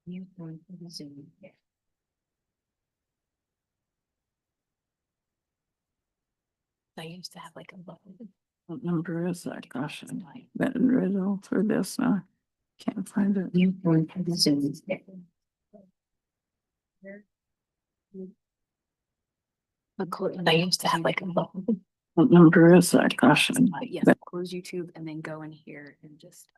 You want to Zoom. I used to have like a button. What number is that? Gosh, I that read all through this now. Can't find it. You want to Zoom. I used to have like a button. What number is that? Gosh, But yes, that close YouTube and then go in here and just.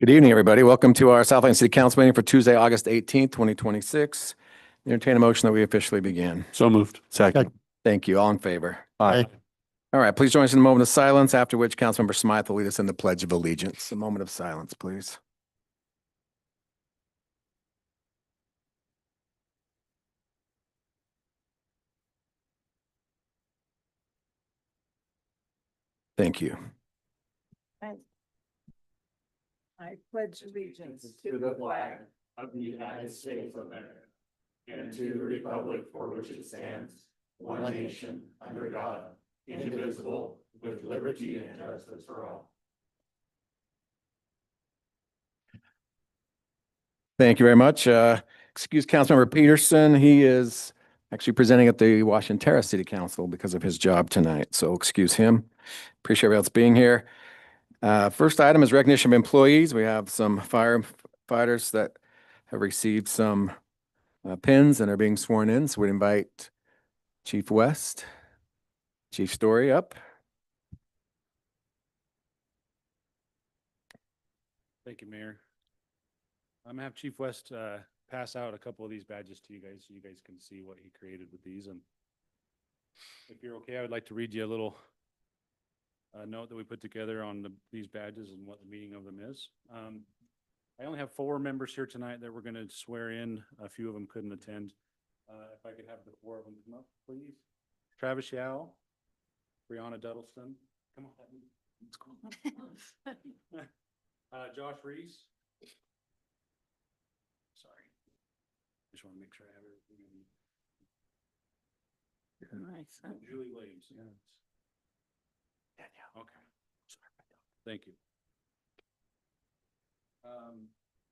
Good evening, everybody. Welcome to our Southland City Council meeting for Tuesday, August 18th, 2026. Entertain a motion that we officially begin. So moved. Second. Thank you. All in favor? Aye. All right, please join us in a moment of silence, after which Councilmember Smythe will lead us in the Pledge of Allegiance. A moment of silence, please. Thank you. I pledge allegiance To the flag of the United States of America and to the republic for which it stands, one nation, under God, indivisible, with liberty and justice for all. Thank you very much. Excuse Councilmember Peterson. He is actually presenting at the Washington Terrace City Council because of his job tonight. So excuse him. Appreciate everybody else being here. First item is recognition of employees. We have some firefighters that have received some pins and are being sworn in. So we'd invite Chief West, Chief Story up. Thank you, Mayor. I'm gonna have Chief West pass out a couple of these badges to you guys so you guys can see what he created with these. And if you're okay, I would like to read you a little note that we put together on these badges and what the meaning of them is. I only have 4 members here tonight that we're going to swear in. A few of them couldn't attend. If I could have the 4 of them come up, please. Travis Yao, Brianna Duddleston. Come on. Let's go. Josh Reese. Sorry. Just want to make sure I have everything. Nice. Julie Williams. Yeah. Okay. Sorry. Thank you.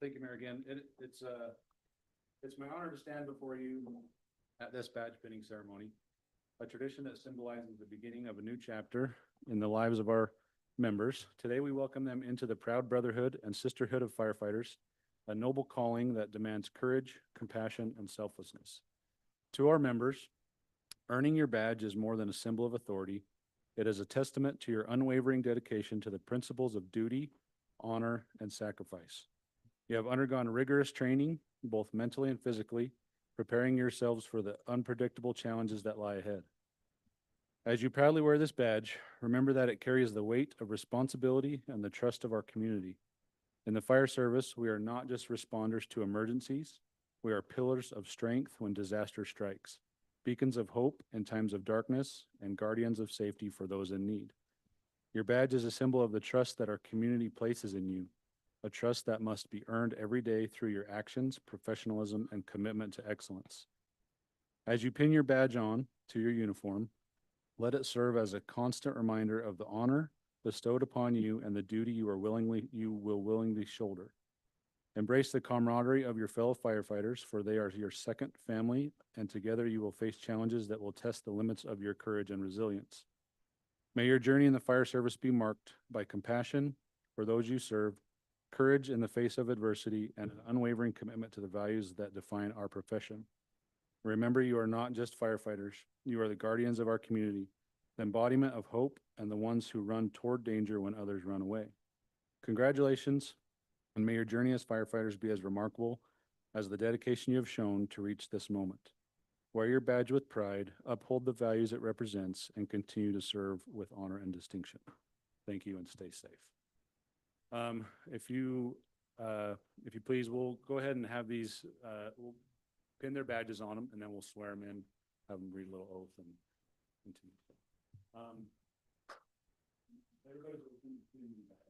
Thank you, Mayor, again. It's my honor to stand before you at this badge pinning ceremony, a tradition that symbolizes the beginning of a new chapter in the lives of our members. Today, we welcome them into the proud brotherhood and sisterhood of firefighters, a noble calling that demands courage, compassion, and selflessness. To our members, earning your badge is more than a symbol of authority. It is a testament to your unwavering dedication to the principles of duty, honor, and sacrifice. You have undergone rigorous training, both mentally and physically, preparing yourselves for the unpredictable challenges that lie ahead. As you proudly wear this badge, remember that it carries the weight of responsibility and the trust of our community. In the fire service, we are not just responders to emergencies. We are pillars of strength when disaster strikes, beacons of hope in times of darkness, and guardians of safety for those in need. Your badge is a symbol of the trust that our community places in you, a trust that must be earned every day through your actions, professionalism, and commitment to excellence. As you pin your badge on to your uniform, let it serve as a constant reminder of the honor bestowed upon you and the duty you will willingly shoulder. Embrace the camaraderie of your fellow firefighters, for they are your second family, and together you will face challenges that will test the limits of your courage and resilience. May your journey in the fire service be marked by compassion for those you serve, courage in the face of adversity, and an unwavering commitment to the values that define our profession. Remember, you are not just firefighters. You are the guardians of our community, the embodiment of hope, and the ones who run toward danger when others run away. Congratulations, and may your journey as firefighters be as remarkable as the dedication you have shown to reach this moment. Wear your badge with pride, uphold the values it represents, and continue to serve with honor and distinction. Thank you, and stay safe. If you please, we'll go ahead and have these, we'll pin their badges on them, and then we'll swear them in, have them read a little oath and continue. Everybody's looking to that.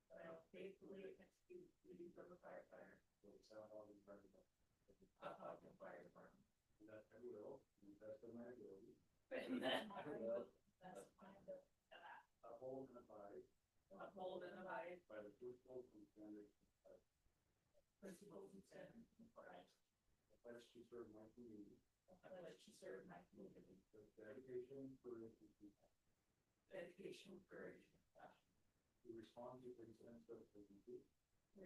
That I will faithfully execute the duties of a firefighter. For the South Ogden Fire Department. And that I will, to the best of my ability. Uphold and abide. By the principles and standards of fire. I pledge to serve my community. With dedication, courage, and compassion. To respond to incidents of urgency. And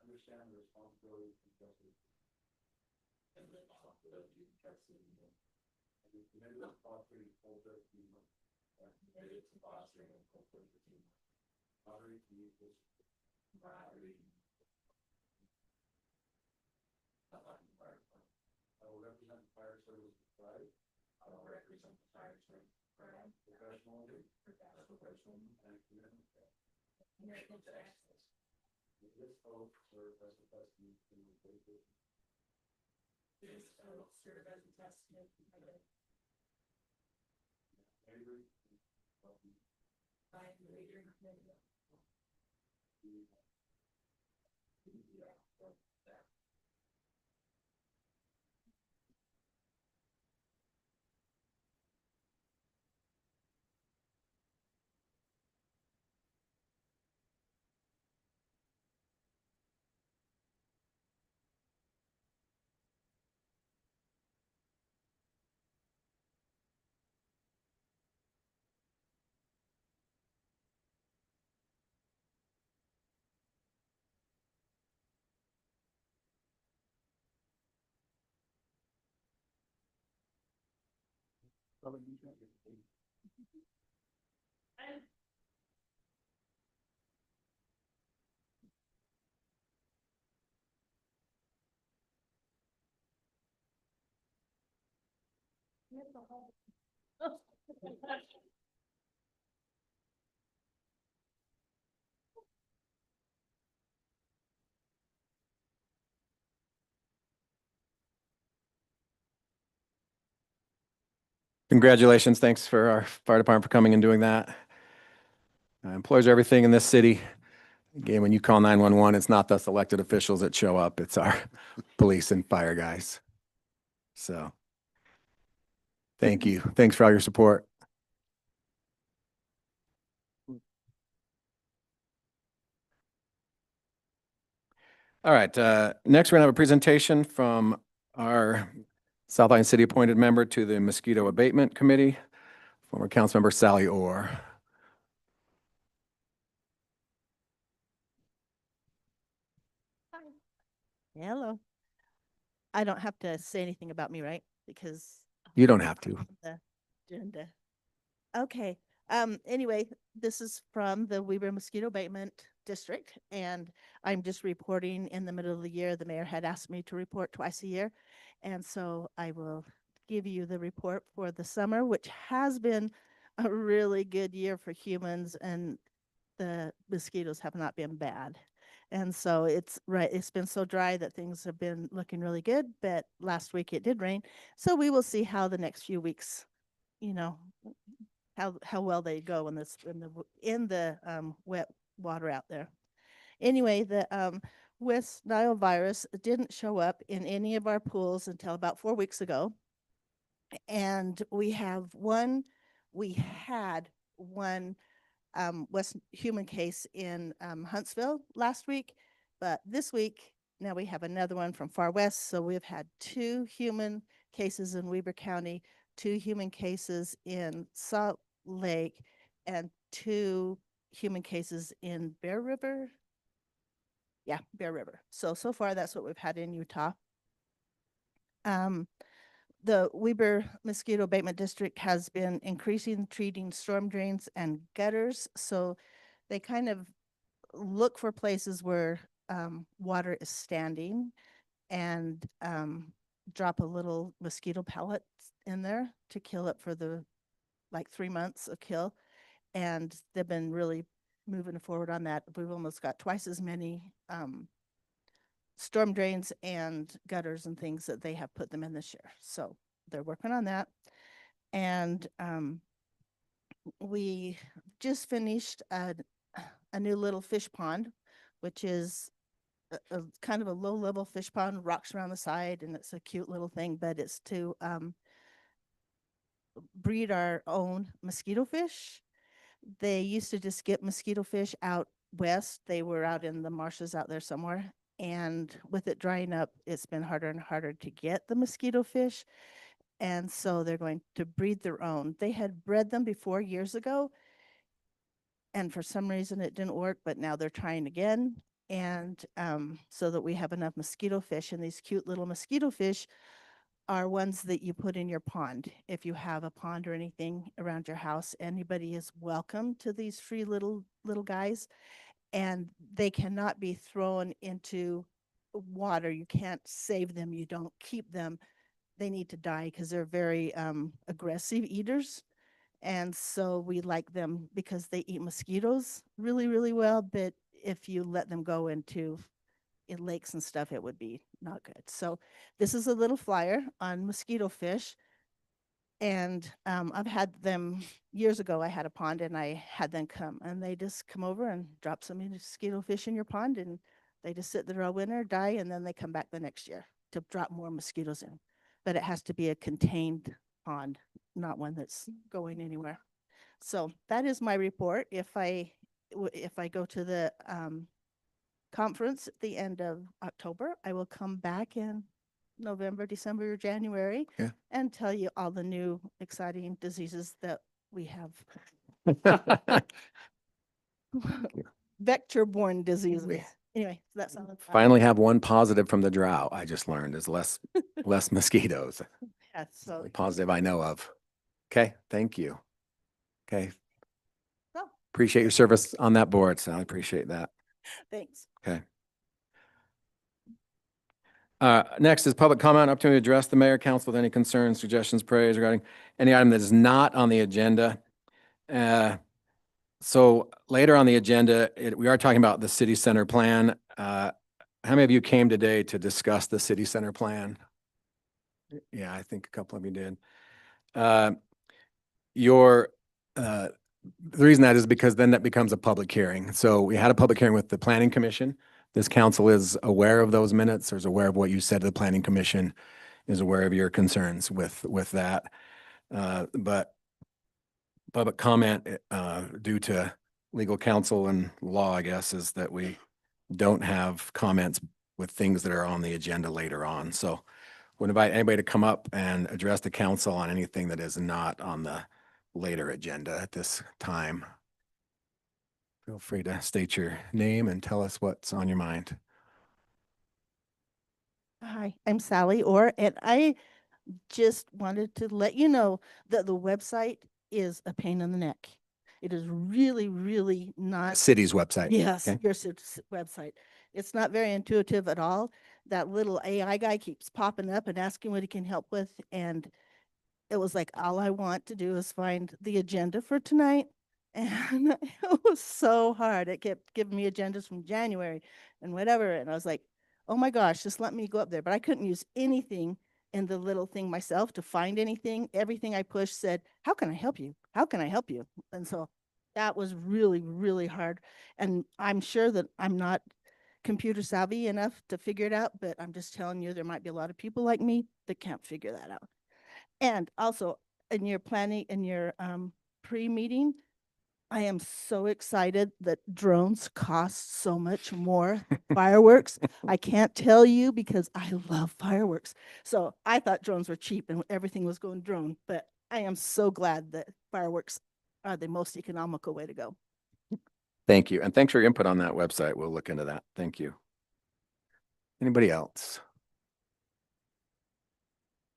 understand the responsibilities and justice. And be committed to fostering a culture of teamwork. Camaraderie to meet this. I will represent the fire service with pride. Professionally. And commitment to excellence. With this oath, serve as a testament to my dedication. Bravery. Congratulations. Thanks for our fire department for coming and doing that. Employees are everything in this city. Again, when you call 911, it's not us elected officials that show up. It's our police and fire guys. So thank you. Thanks for all your support. All right, next we're gonna have a presentation from our South Island City appointed member to the Mosquito Abatement Committee, former Councilmember Sally Orr. Hello. I don't have to say anything about me, right? Because You don't have to. the agenda. Okay. Anyway, this is from the Weber Mosquito Abatement District, and I'm just reporting in the middle of the year. The mayor had asked me to report twice a year, and so I will give you the report for the summer, which has been a really good year for humans, and the mosquitoes have not been bad. And so it's been so dry that things have been looking really good, but last week it did rain. So we will see how the next few weeks, how well they go in the wet water out there. Anyway, the West Nile virus didn't show up in any of our pools until about 4 weeks ago. And we had one West human case in Huntsville last week, but this week now we have another one from far west. So we've had 2 human cases in Weber County, 2 human cases in Salt Lake, and 2 human cases in Bear River. Yeah, Bear River. So far that's what we've had in Utah. The Weber Mosquito Abatement District has been increasing treating storm drains and gutters. So they kind of look for places where water is standing and drop a little mosquito pellet in there to kill it for the 3 months of kill. And they've been really moving forward on that. We've almost got twice as many storm drains and gutters and things that they have put them in this year. So they're working on that. And we just finished a new little fish pond, which is a kind of a low level fish pond, rocks around the side, and it's a cute little thing, but it's to breed our own mosquito fish. They used to just get mosquito fish out west. They were out in the marshes out there somewhere. And with it drying up, it's been harder and harder to get the mosquito fish. And so they're going to breed their own. They had bred them before years ago, and for some reason it didn't work, but now they're trying again. And so that we have enough mosquito fish, and these cute little mosquito fish are ones that you put in your pond. If you have a pond or anything around your house, anybody is welcome to these free little guys. And they cannot be thrown into water. You can't save them. You don't keep them. They need to die because they're very aggressive eaters. And so we like them because they eat mosquitoes really, really well. But if you let them go into lakes and stuff, it would be not good. So this is a little flyer on mosquito fish. And I've had them years ago. I had a pond and I had them come, and they just come over and drop some mosquito fish in your pond, and they just sit there all winter, die, and then they come back the next year to drop more mosquitoes in. But it has to be a contained pond, not one that's going anywhere. So that is my report. If I go to the conference at the end of October, I will come back in November, December, or January and tell you all the new exciting diseases that we have. Vector-borne diseases. Anyway, that's all. Finally have one positive from the drought. I just learned is less mosquitoes. Yeah, so Positive I know of. Okay, thank you. Okay, Oh, appreciate your service on that board, so I appreciate that. thanks. Okay. Next is public comment, opportunity to address the mayor, council with any concerns, suggestions, praise regarding any item that is not on the agenda. So later on the agenda, we are talking about the city center plan. How many of you came today to discuss the city center plan? Yeah, I think a couple of you did. The reason that is because then that becomes a public hearing. So we had a public hearing with the planning commission. This council is aware of those minutes, or is aware of what you said to the planning commission, is aware of your concerns with that. But public comment, due to legal counsel and law, I guess, is that we don't have comments with things that are on the agenda later on. So would invite anybody to come up and address the council on anything that is not on the later agenda at this time. Feel free to state your name and tell us what's on your mind. Hi, I'm Sally Orr, and I just wanted to let you know that the website is a pain in the neck. It is really, really not. City's website. Yes, okay? your website. It's not very intuitive at all. That little AI guy keeps popping up and asking what he can help with. And it was like, all I want to do is find the agenda for tonight. And it was so hard. It kept giving me agendas from January and whatever. And I was like, oh my gosh, just let me go up there. But I couldn't use anything in the little thing myself to find anything. Everything I pushed said, how can I help you? How can I help you? And so that was really, really hard. And I'm sure that I'm not computer savvy enough to figure it out, but I'm just telling you, there might be a lot of people like me that can't figure that out. And also in your planning, in your pre-meeting, I am so excited that drones cost so much more than fireworks. I can't tell you because I love fireworks. So I thought drones were cheap and everything was going drone, but I am so glad that fireworks are the most economical way to go. Thank you. And thanks for your input on that website. We'll look into that. Thank you. Anybody else?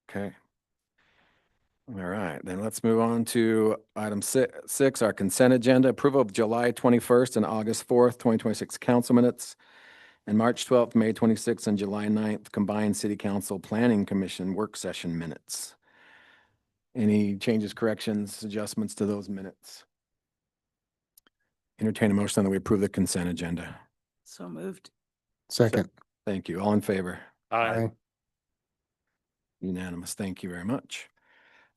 Okay. All right, then let's move on to item six, our consent agenda, approval of July 21st and August 4th, 2026 council minutes, and March 12th, May 26th, and July 9th, combined city council planning commission work session minutes. Any changes, corrections, adjustments to those minutes? Entertain a motion that we approve the consent agenda. So moved. Second. Thank you. All in favor? Aye. Unanimous. Thank you very much.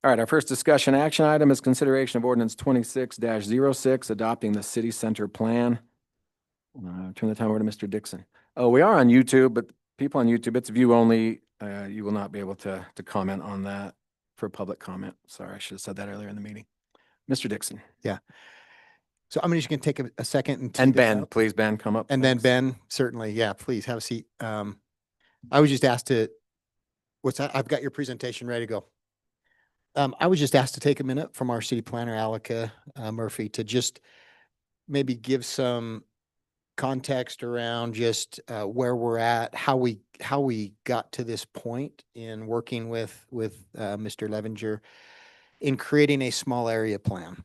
All right, our first discussion action item is consideration of ordinance 26-06, adopting the city center plan. Turn the time over to Mr. Dixon. Oh, we are on YouTube, but people on YouTube, it's view only. You will not be able to comment on that for public comment. Sorry, I should have said that earlier in the meeting. Mr. Dixon. So I'm just going to take a second and. tee And this Ben, up. please, Ben, come up. And then Thanks. Ben, certainly, yeah, please have a seat. I was just asked to, what's that? I've got your presentation ready to go. I was just asked to take a minute from our city planner, Alika Murphy, to just maybe give some context around just where we're at, how we got to this point in working with Mr. Levenger in creating a small area plan.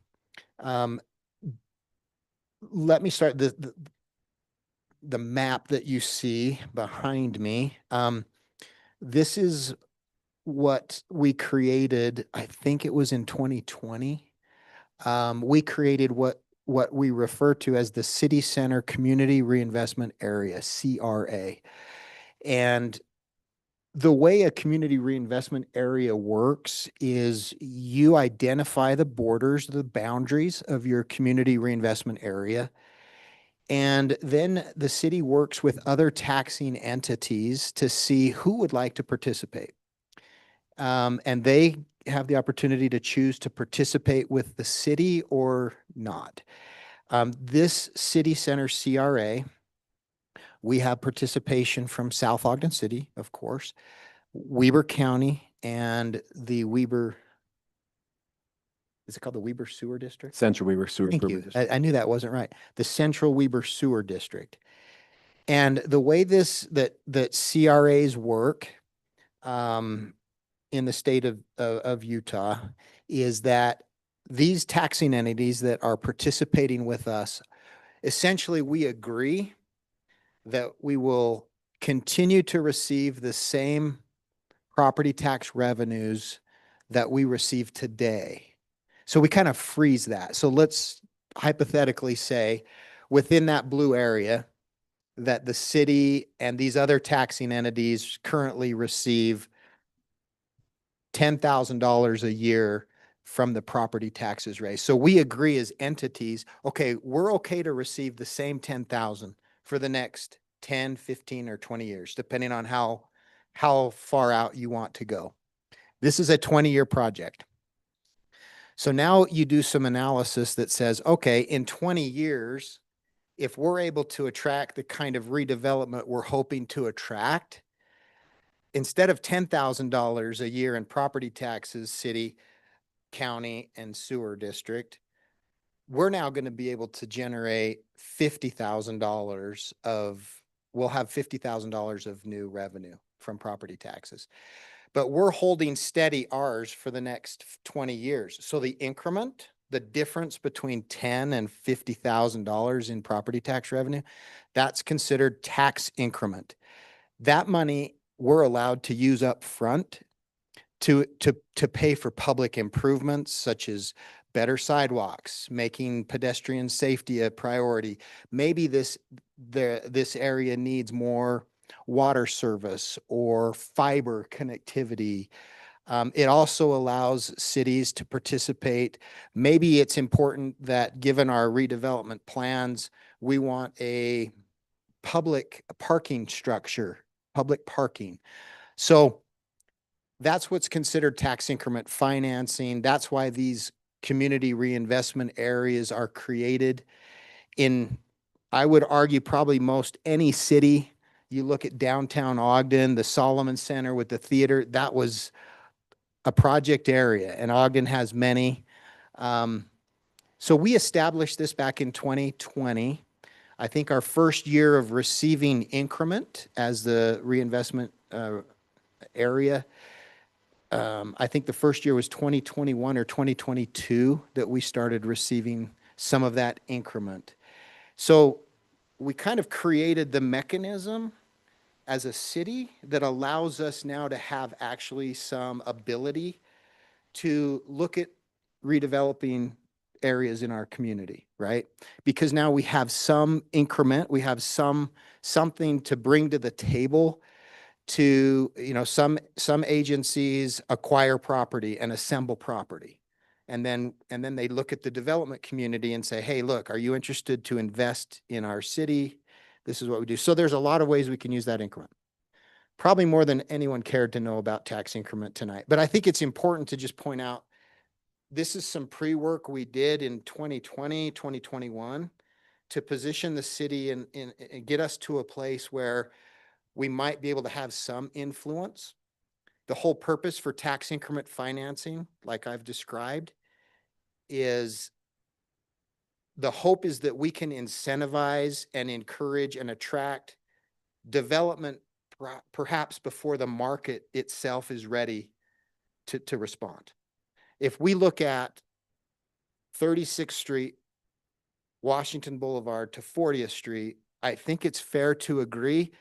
Let me start the map that you see behind me. This is what we created. I think it was in 2020. We created what we refer to as the City Center Community Reinvestment Area, CRA. And the way a community reinvestment area works is you identify the borders, the boundaries of your community reinvestment area. And then the city works with other taxing entities to see who would like to participate. And they have the opportunity to choose to participate with the city or not. This city center CRA, we have participation from South Ogden City, of course, Weber County, and the Weber, is it called the Weber Sewer District? Central Weaver Sewer. Thank you. Improvement District. I knew that wasn't right. The Central Weber Sewer District. And the way that CRAs work in the state of Utah is that these taxing entities that are participating with us, essentially, we agree that we will continue to receive the same property tax revenues that we receive today. So we kind of freeze that. So let's hypothetically say within that blue area that the city and these other taxing entities currently receive $10,000 a year from the property taxes raised. So we agree as entities, okay, we're okay to receive the same 10,000 for the next 10, 15, or 20 years, depending on how far out you want to go. This is a 20-year project. So now you do some analysis that says, okay, in 20 years, if we're able to attract the kind of redevelopment we're hoping to attract, instead of $10,000 a year in property taxes, city, county, and sewer district, we're now going to be able to generate $50,000 we'll have $50,000 of new revenue from property taxes. But we're holding steady ours for the next 20 years. So the increment, the difference between $10,000 and $50,000 in property tax revenue, that's considered tax increment. That money we're allowed to use up front to pay for public improvements such as better sidewalks, making pedestrian safety a priority. Maybe this area needs more water service or fiber connectivity. It also allows cities to participate. Maybe it's important that given our redevelopment plans, we want a public parking structure, public parking. So that's what's considered tax increment financing. That's why these community reinvestment areas are created in, I would argue, probably most any city. You look at downtown Ogden, the Solomon Center with the theater, that was a project area, and Ogden has many. So we established this back in 2020. I think our first year of receiving increment as the reinvestment area, I think the first year was 2021 or 2022 that we started receiving some of that increment. So we kind of created the mechanism as a city that allows us now to have actually some ability to look at redeveloping areas in our community, right? Because now we have some increment, we have something to bring to the table to, some agencies acquire property and assemble property. And then they look at the development community and say, hey, look, are you interested to invest in our city? This is what we do. So there's a lot of ways we can use that increment. Probably more than anyone cared to know about tax increment tonight. But I think it's important to just point out, this is some pre-work we did in 2020, 2021 to position the city and get us to a place where we might be able to have some influence. The whole purpose for tax increment financing, like I've described, is the hope is that we can incentivize and encourage and attract development perhaps before the market itself is ready to respond. If we look at 36th Street, Washington Boulevard to 40th Street, I think it's fair to agree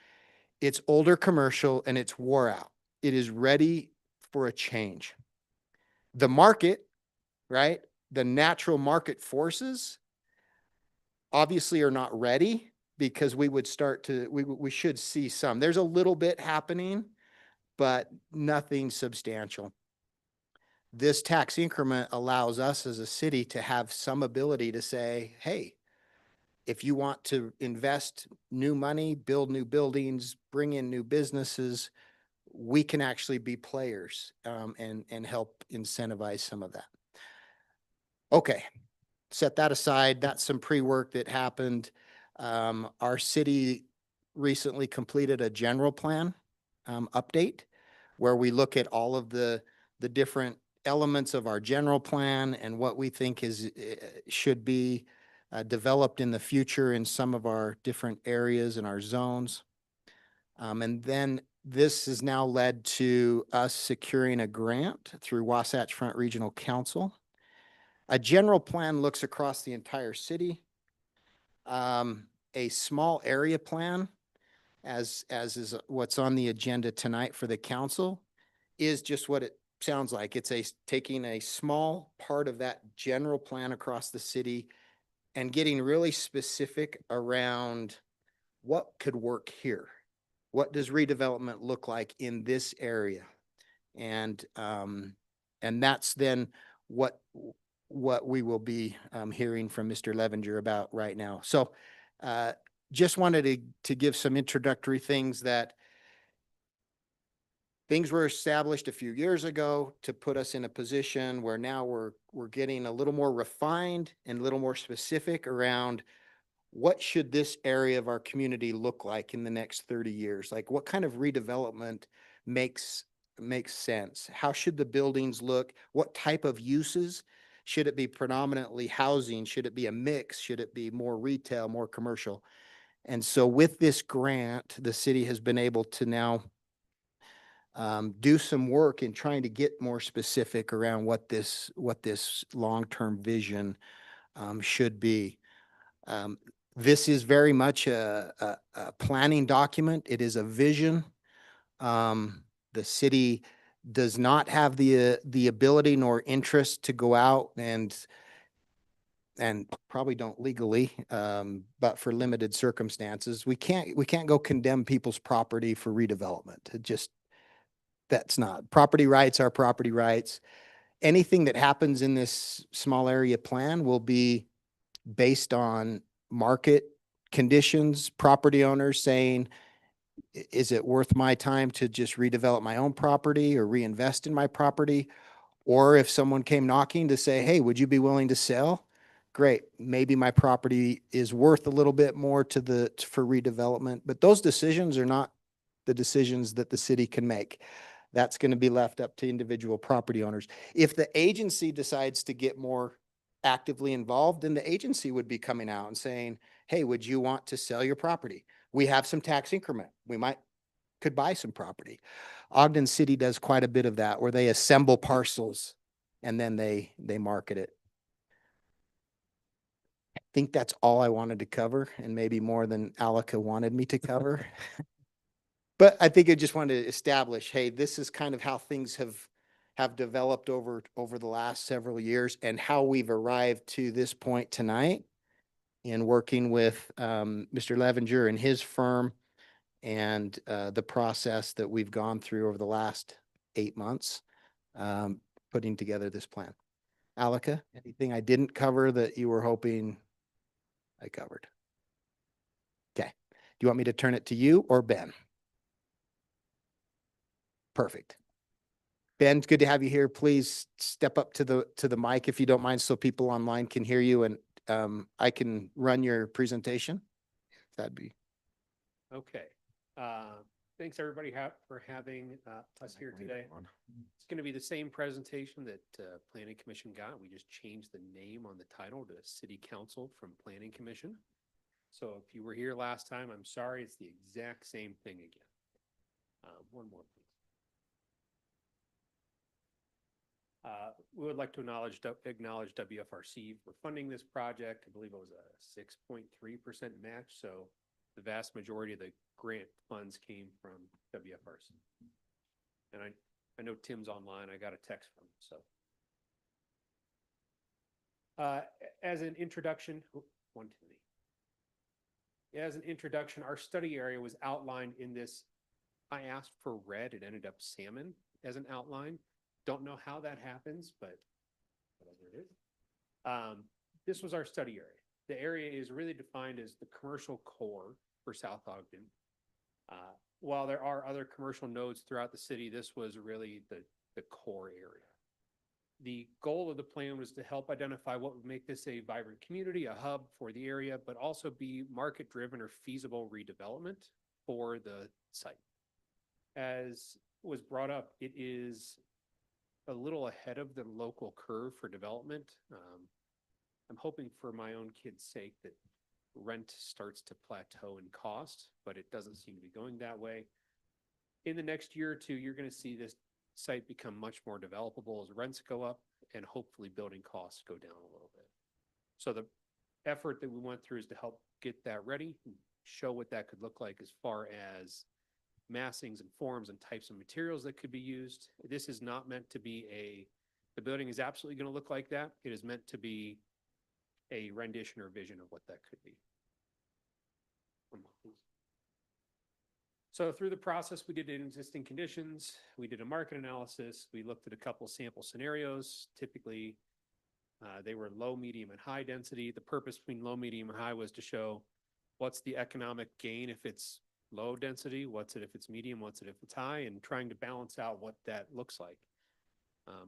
it's older commercial and it's wore out. It is ready for a change. The market, right? The natural market forces obviously are not ready, because we should see some. There's a little bit happening, but nothing substantial. This tax increment allows us as a city to have some ability to say, hey, if you want to invest new money, build new buildings, bring in new businesses, we can actually be players and help incentivize some of that. Okay, set that aside. That's some pre-work that happened. Our city recently completed a general plan update where we look at all of the different elements of our general plan and what we think should be developed in the future in some of our different areas and our zones. And then This has now led to us securing a grant through Wasatch Front Regional Council. A general plan looks across the entire city. A small area plan, as is what's on the agenda tonight for the council, is just what it sounds like. It's taking a small part of that general plan across the city and getting really specific around what could work here. What does redevelopment look like in this area? And that's then what we will be hearing from Mr. Levenger about right now. So just wanted to give some introductory things that things were established a few years ago to put us in a position where now we're getting a little more refined and a little more specific around what should this area of our community look like in the next 30 years? Like what kind of redevelopment makes sense? How should the buildings look? What type of uses? Should it be predominantly housing? Should it be a mix? Should it be more retail, more commercial? And so with this grant, the city has been able to now do some work in trying to get more specific around what this long-term vision should be. This is very much a planning document. It is a vision. The city does not have the ability nor interest to go out and probably don't legally, but for limited circumstances, we can't go condemn people's property for redevelopment. It just, that's not, property rights are property rights. Anything that happens in this small area plan will be based on market conditions, property owners saying, is it worth my time to just redevelop my own property or reinvest in my property? Or if someone came knocking to say, hey, would you be willing to sell? Great, maybe my property is worth a little bit more for redevelopment, but those decisions are not the decisions that the city can make. That's going to be left up to individual property owners. If the agency decides to get more actively involved, then the agency would be coming out and saying, hey, would you want to sell your property? We have some tax increment. We could buy some property. Ogden City does quite a bit of that, where they assemble parcels and then they market it. I think that's all I wanted to cover, and maybe more than Alika wanted me to cover. But I think I just wanted to establish, hey, this is kind of how things have developed over the last several years and how we've arrived to this point tonight in working with Mr. Levenger and his firm and the process that we've gone through over the last 8 months, putting together this plan. Alika, anything I didn't cover that you were hoping I covered? Okay. Do you want me to turn it to you or Ben? Perfect. Ben, it's good to have you here. Please step up to the mic if you don't mind, so people online can hear you, and I can run your presentation. That'd be Okay. Thanks everybody for having us here today. It's going to be the same presentation that Planning Commission got. We just changed the name on the title to City Council from Planning Commission. So if you were here last time, I'm sorry, it's the exact same thing again. One more, please. We would like to acknowledge WFRC for funding this project. I believe it was a 6.3% match. So the vast majority of the grant funds came from WFRC. And I know Tim's online. I got a text from him. So as an introduction, as an introduction, our study area was outlined in this. I asked for red. It ended up salmon as an outline. Don't know how that happens, but whatever it is. This was our study area. The area is really defined as the commercial core for South Ogden. While there are other commercial nodes throughout the city, this was really the core area. The goal of the plan was to help identify what would make this a vibrant community, a hub for the area, but also be market-driven or feasible redevelopment for the site. As was brought up, it is a little ahead of the local curve for development. I'm hoping for my own kids' sake that rent starts to plateau in cost, but it doesn't seem to be going that way. in the next year or two, you're gonna see this site become much more developable as rents go up and hopefully building costs go down a little bit. So the effort that we went through is to help get that ready, and show what that could look like as far as massings and forms and types of materials that could be used. This is not meant to be the building is absolutely gonna look like that. It is meant to be a rendition or vision of what that could be. One more, please. So through the process, we did existing conditions, we did a market analysis, we looked at a couple sample scenarios. Typically, they were low, medium, and high density. The purpose between low, medium, and high was to show what's the economic gain if it's low density, what's it if it's medium, what's it if it's high, and trying to balance out what that looks like.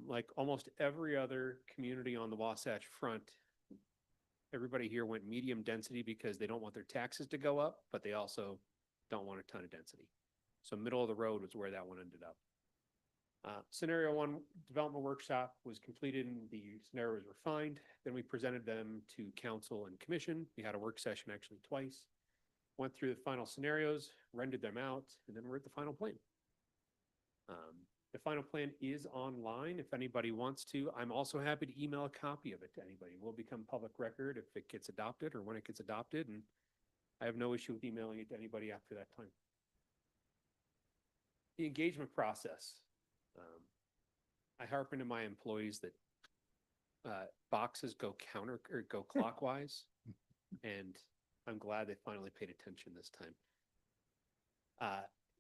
Like almost every other community on the Wasatch Front, everybody here went medium density because they don't want their taxes to go up, but they also don't want a ton of density. So middle of the road was where that one ended up. Scenario one development workshop was completed and the scenario was refined. Then we presented them to council and commission. We had a work session actually twice. Went through the final scenarios, rendered them out, and then we're at the final plan. The final plan is online if anybody wants to. I'm also happy to email a copy of it to anybody. It will become public record if it gets adopted or when it gets adopted, and I have no issue with emailing it to anybody after that time. The engagement process. I harp into my employees that boxes go go clockwise, and I'm glad they finally paid attention this time.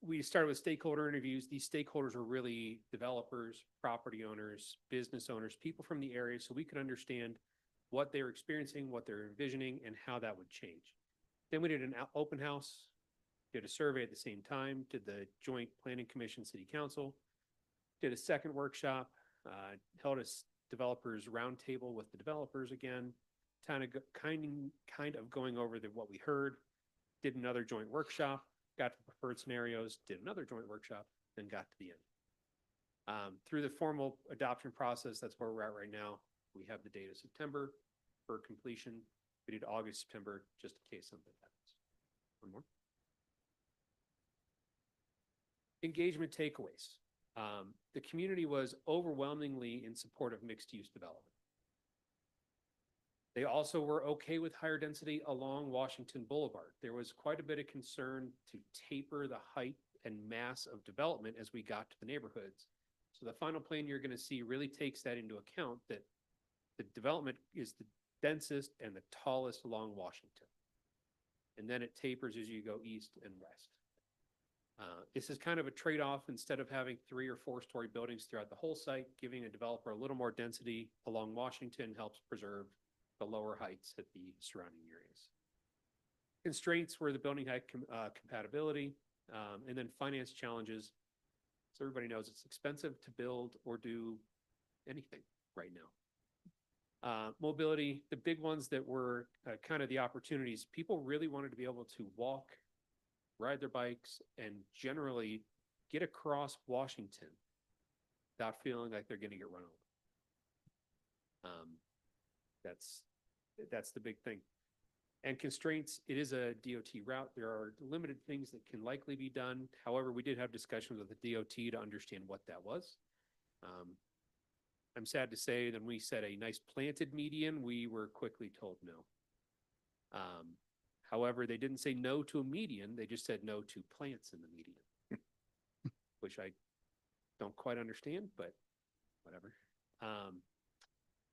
We started with stakeholder interviews. These stakeholders are really developers, property owners, business owners, people from the area, so we could understand what they're experiencing, what they're envisioning, and how that would change. Then we did an open house, did a survey at the same time, did the joint planning commission, city council, did a second workshop, held a developers roundtable with the developers again, kind of going over what we heard, did another joint workshop, got to preferred scenarios, did another joint workshop, then got to the end. Through the formal adoption process, that's where we're at right now. We have the date of September for completion. We did August, September, just in case something happens. One more. Engagement takeaways. The community was overwhelmingly in support of mixed-use development. They also were okay with higher density along Washington Boulevard. There was quite a bit of concern to taper the height and mass of development as we got to the neighborhoods. So the final plan you're going to see really takes that into account, that the development is the densest and the tallest along Washington. And then it tapers as you go east and west. This is kind of a trade-off. Instead of having 3 or 4 story buildings throughout the whole site, giving a developer a little more density along Washington helps preserve the lower heights at the surrounding areas. Constraints were the building height compatibility, and then finance challenges. So everybody knows it's expensive to build or do anything right now. Mobility, the big ones that were kind of the opportunities, people really wanted to be able to walk, ride their bikes, and generally get across Washington without feeling like they're going to get run over. That's the big thing. And constraints, it is a DOT route. There are limited things that can likely be done. However, we did have discussions with the DOT to understand what that was. I'm sad to say that when we said a nice planted median, we were quickly told no. However, they didn't say no to a median. They just said no to plants in the median, which I don't quite understand, but whatever. And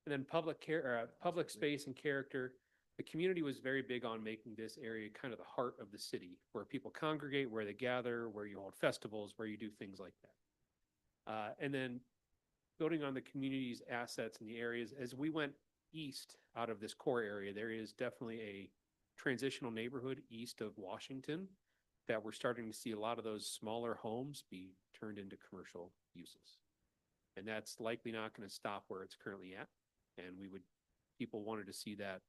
then public space and character. The community was very big on making this area kind of the heart of the city, where people congregate, where they gather, where you hold festivals, where you do things like that. And then building on the community's assets in the areas, as we went east out of this core area, there is definitely a transitional neighborhood east of Washington that we're starting to see a lot of those smaller homes be turned into commercial uses. And that's likely not going to stop where it's currently at. And people wanted to see that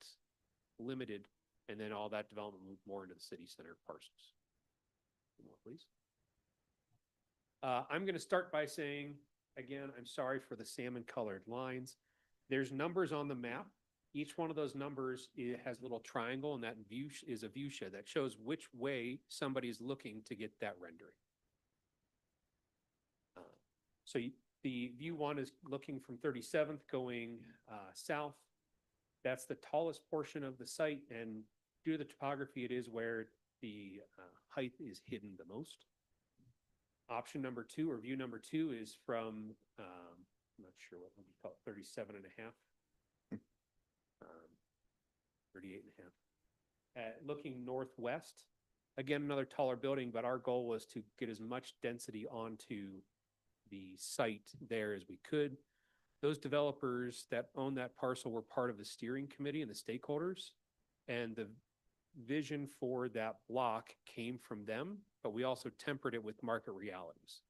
limited, and then all that development moved more into the city center parcels. One more, please. I'm going to start by saying, again, I'm sorry for the salmon colored lines. There's numbers on the map. Each one of those numbers has a little triangle, and that view is a view shed that shows which way somebody is looking to get that rendering. So the view one is looking from 37th going south. That's the tallest portion of the site, and due to the topography, it is where the height is hidden the most. Option number two, or view number two, is from, I'm not sure what we call it, 37 and a half. 38 and a half. Looking northwest, again, another taller building, but our goal was to get as much density onto the site there as we could. Those developers that own that parcel were part of the steering committee and the stakeholders. And the vision for that block came from them, but we also tempered it with market realities.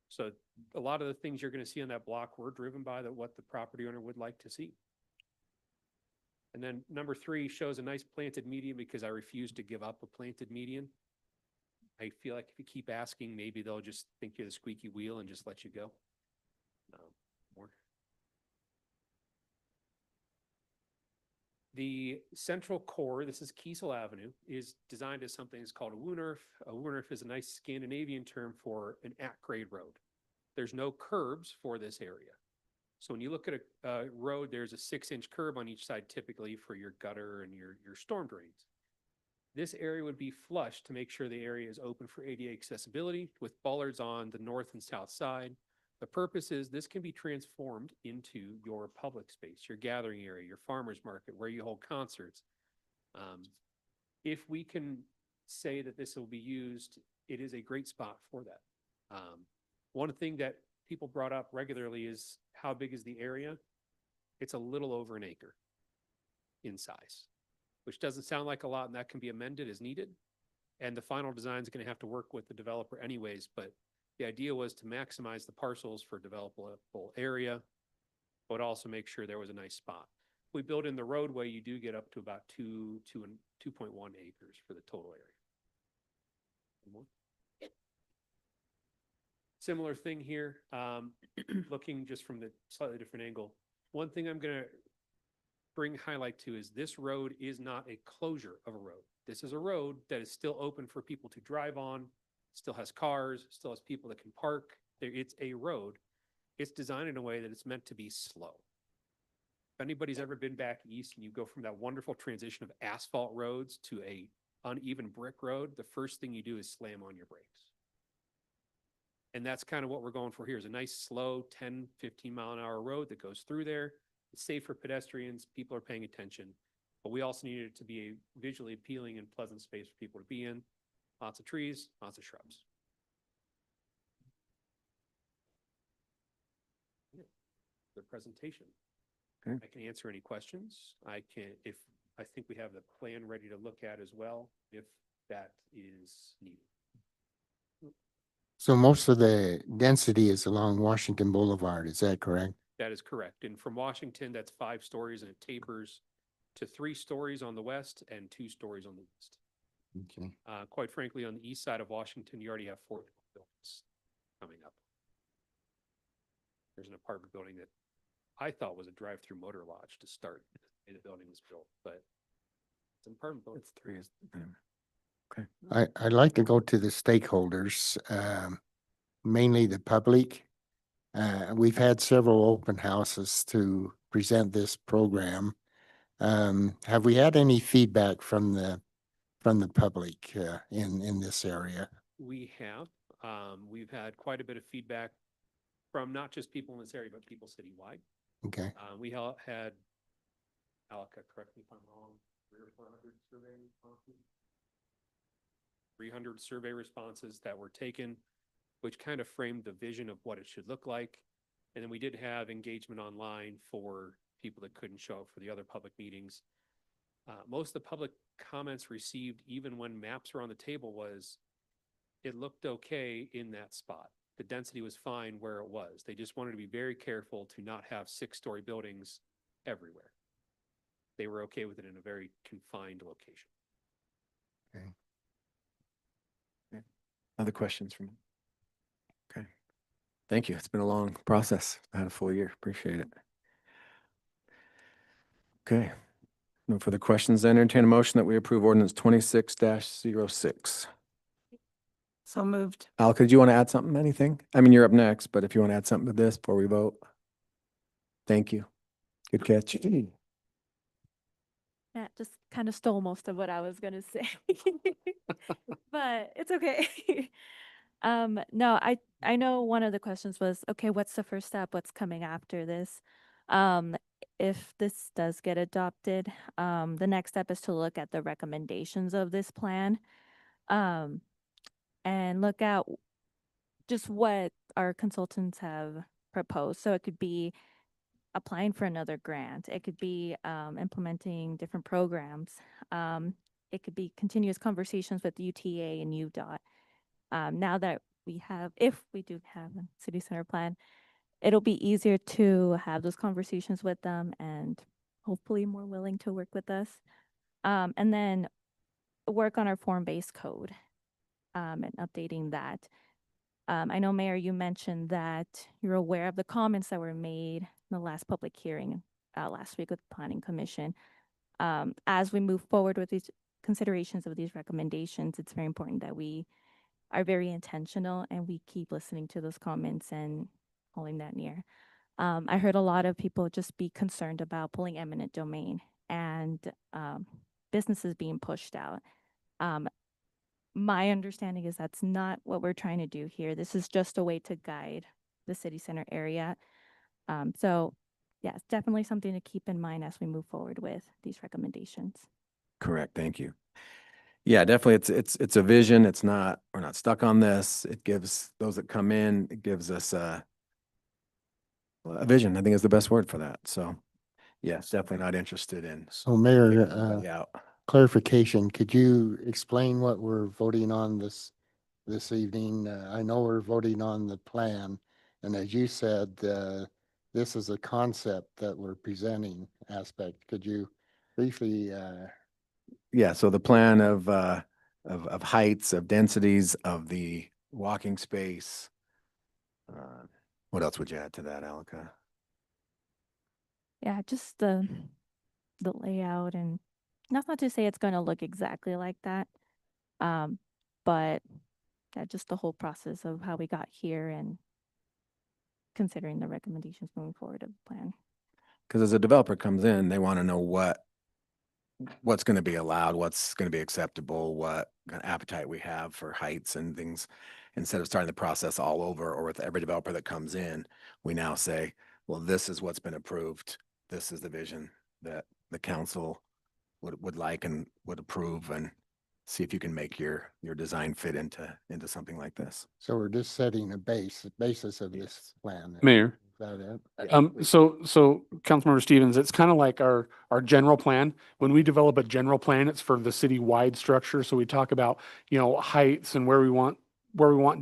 So a lot of the things you're going to see on that block were driven by what the property owner would like to see. And then number three shows a nice planted median because I refuse to give up a planted median. I feel like if you keep asking, maybe they'll just think you're the squeaky wheel and just let you go. More. The central core, this is Kiesel Avenue, is designed as something that's called a Woonurf. A Woonurf is a nice Scandinavian term for an at-grade road. There's no curbs for this area. So when you look at a road, there's a 6-inch curb on each side typically for your gutter and your storm drains. This area would be flush to make sure the area is open for ADA accessibility with bollards on the north and south side. The purpose is this can be transformed into your public space, your gathering area, your farmer's market, where you hold concerts. If we can say that this will be used, it is a great spot for that. One thing that people brought up regularly is how big is the area? It's a little over an acre in size, which doesn't sound like a lot, and that can be amended as needed. And the final design is going to have to work with the developer anyways, but the idea was to maximize the parcels for developable area, but also make sure there was a nice spot. If we build in the roadway, you do get up to about 2.1 acres for the total area. Similar thing here, looking just from the slightly different angle. One thing I'm going to bring highlight to is this road is not a closure of a road. This is a road that is still open for people to drive on, still has cars, still has people that can park. It's a road. It's designed in a way that it's meant to be slow. If anybody's ever been back east and you go from that wonderful transition of asphalt roads to a uneven brick road, the first thing you do is slam on your brakes. And that's kind of what we're going for here is a nice slow 10, 15 mile an hour road that goes through there. It's safe for pedestrians. People are paying attention, but we also needed it to be a visually appealing and pleasant space for people to be in. Lots of trees, lots of shrubs. Yeah. The presentation. Okay. I can answer any questions. I think we have the plan ready to look at as well, if that is needed. So most of the density is along Washington Boulevard, is that correct? That is correct. And from Washington, that's 5 stories and it tapers to 3 stories on the west and 2 stories on the east. Okay. Quite frankly, on the east side of Washington, you already have 4 buildings coming up. There's an apartment building that I thought was a drive-through motor lodge to start. The building was built, but it's an apartment building. It's 3. I'd like to go to the stakeholders, mainly the public. We've had several open houses to present this program. Have we had any feedback from the public in this area? We have. We've had quite a bit of feedback from not just people in this area, but people citywide. Okay. We had, Alaka, correct me if I'm wrong, 300 or 400 survey responses. 300 survey responses that were taken, which kind of framed the vision of what it should look like. And then we did have engagement online for people that couldn't show up for the other public meetings. Most of the public comments received, even when maps were on the table, was it looked okay in that spot. The density was fine where it was. They just wanted to be very careful to not have 6-story buildings everywhere. They were okay with it in a very confined location. Okay. Other questions from? Okay. Thank you. It's been a long process. I had a full year. Appreciate it. Okay. No further questions. Then entertain a motion that we approve ordinance 26-06. So moved. Alka, do you want to add something, anything? I mean, you're up next, but if you want to add something to this before we vote. Thank you. Good catch. Matt just kind of stole most of what I was gonna say. But it's okay. No, I know one of the questions was, okay, what's the first step? What's coming after this? If this does get adopted, the next step is to look at the recommendations of this plan. And look at just what our consultants have proposed. So it could be applying for another grant. It could be implementing different programs. It could be continuous conversations with UTA and UDOT. Now that we have, if we do have a city center plan, it'll be easier to have those conversations with them and hopefully more willing to work with us. And then work on our form-based code and updating that. I know, Mayor, you mentioned that you're aware of the comments that were made in the last public hearing last week with the Planning Commission. As we move forward with these considerations of these recommendations, it's very important that we are very intentional and we keep listening to those comments and holding that near. I heard a lot of people just be concerned about pulling eminent domain and businesses being pushed out. My understanding is that's not what we're trying to do here. This is just a way to guide the city center area. So yeah, it's definitely something to keep in mind as we move forward with these recommendations. Correct. Thank you. Yeah, definitely. It's a vision. It's not, we're not stuck on this. It gives those that come in, it gives us a vision. I think is the best word for that. So yes, definitely not interested in. So Mayor, kicking anybody out. clarification, could you explain what we're voting on this evening? I know we're voting on the plan, and as you said, this is a concept that we're presenting aspect. Could you briefly, Yeah, so the plan of heights, of densities, of the walking space. What else would you add to that, Alka? Yeah, just the layout, and that's not to say it's going to look exactly like that. But yeah, just the whole process of how we got here and considering the recommendations moving forward of the plan. Because as a developer comes in, they want to know what's going to be allowed, what's going to be acceptable, what kind of appetite we have for heights and things. Instead of starting the process all over, or with every developer that comes in, we now say, well, this is what's been approved. This is the vision that the council would like and would approve, and see if you can make your design fit into something like this. so we're just setting a basis of this Yes. plan? Mayor. Is that it? So Councilmember Stevens, it's kind of like our general plan. When we develop a general plan, it's for the city-wide structure. So we talk about, heights and where we want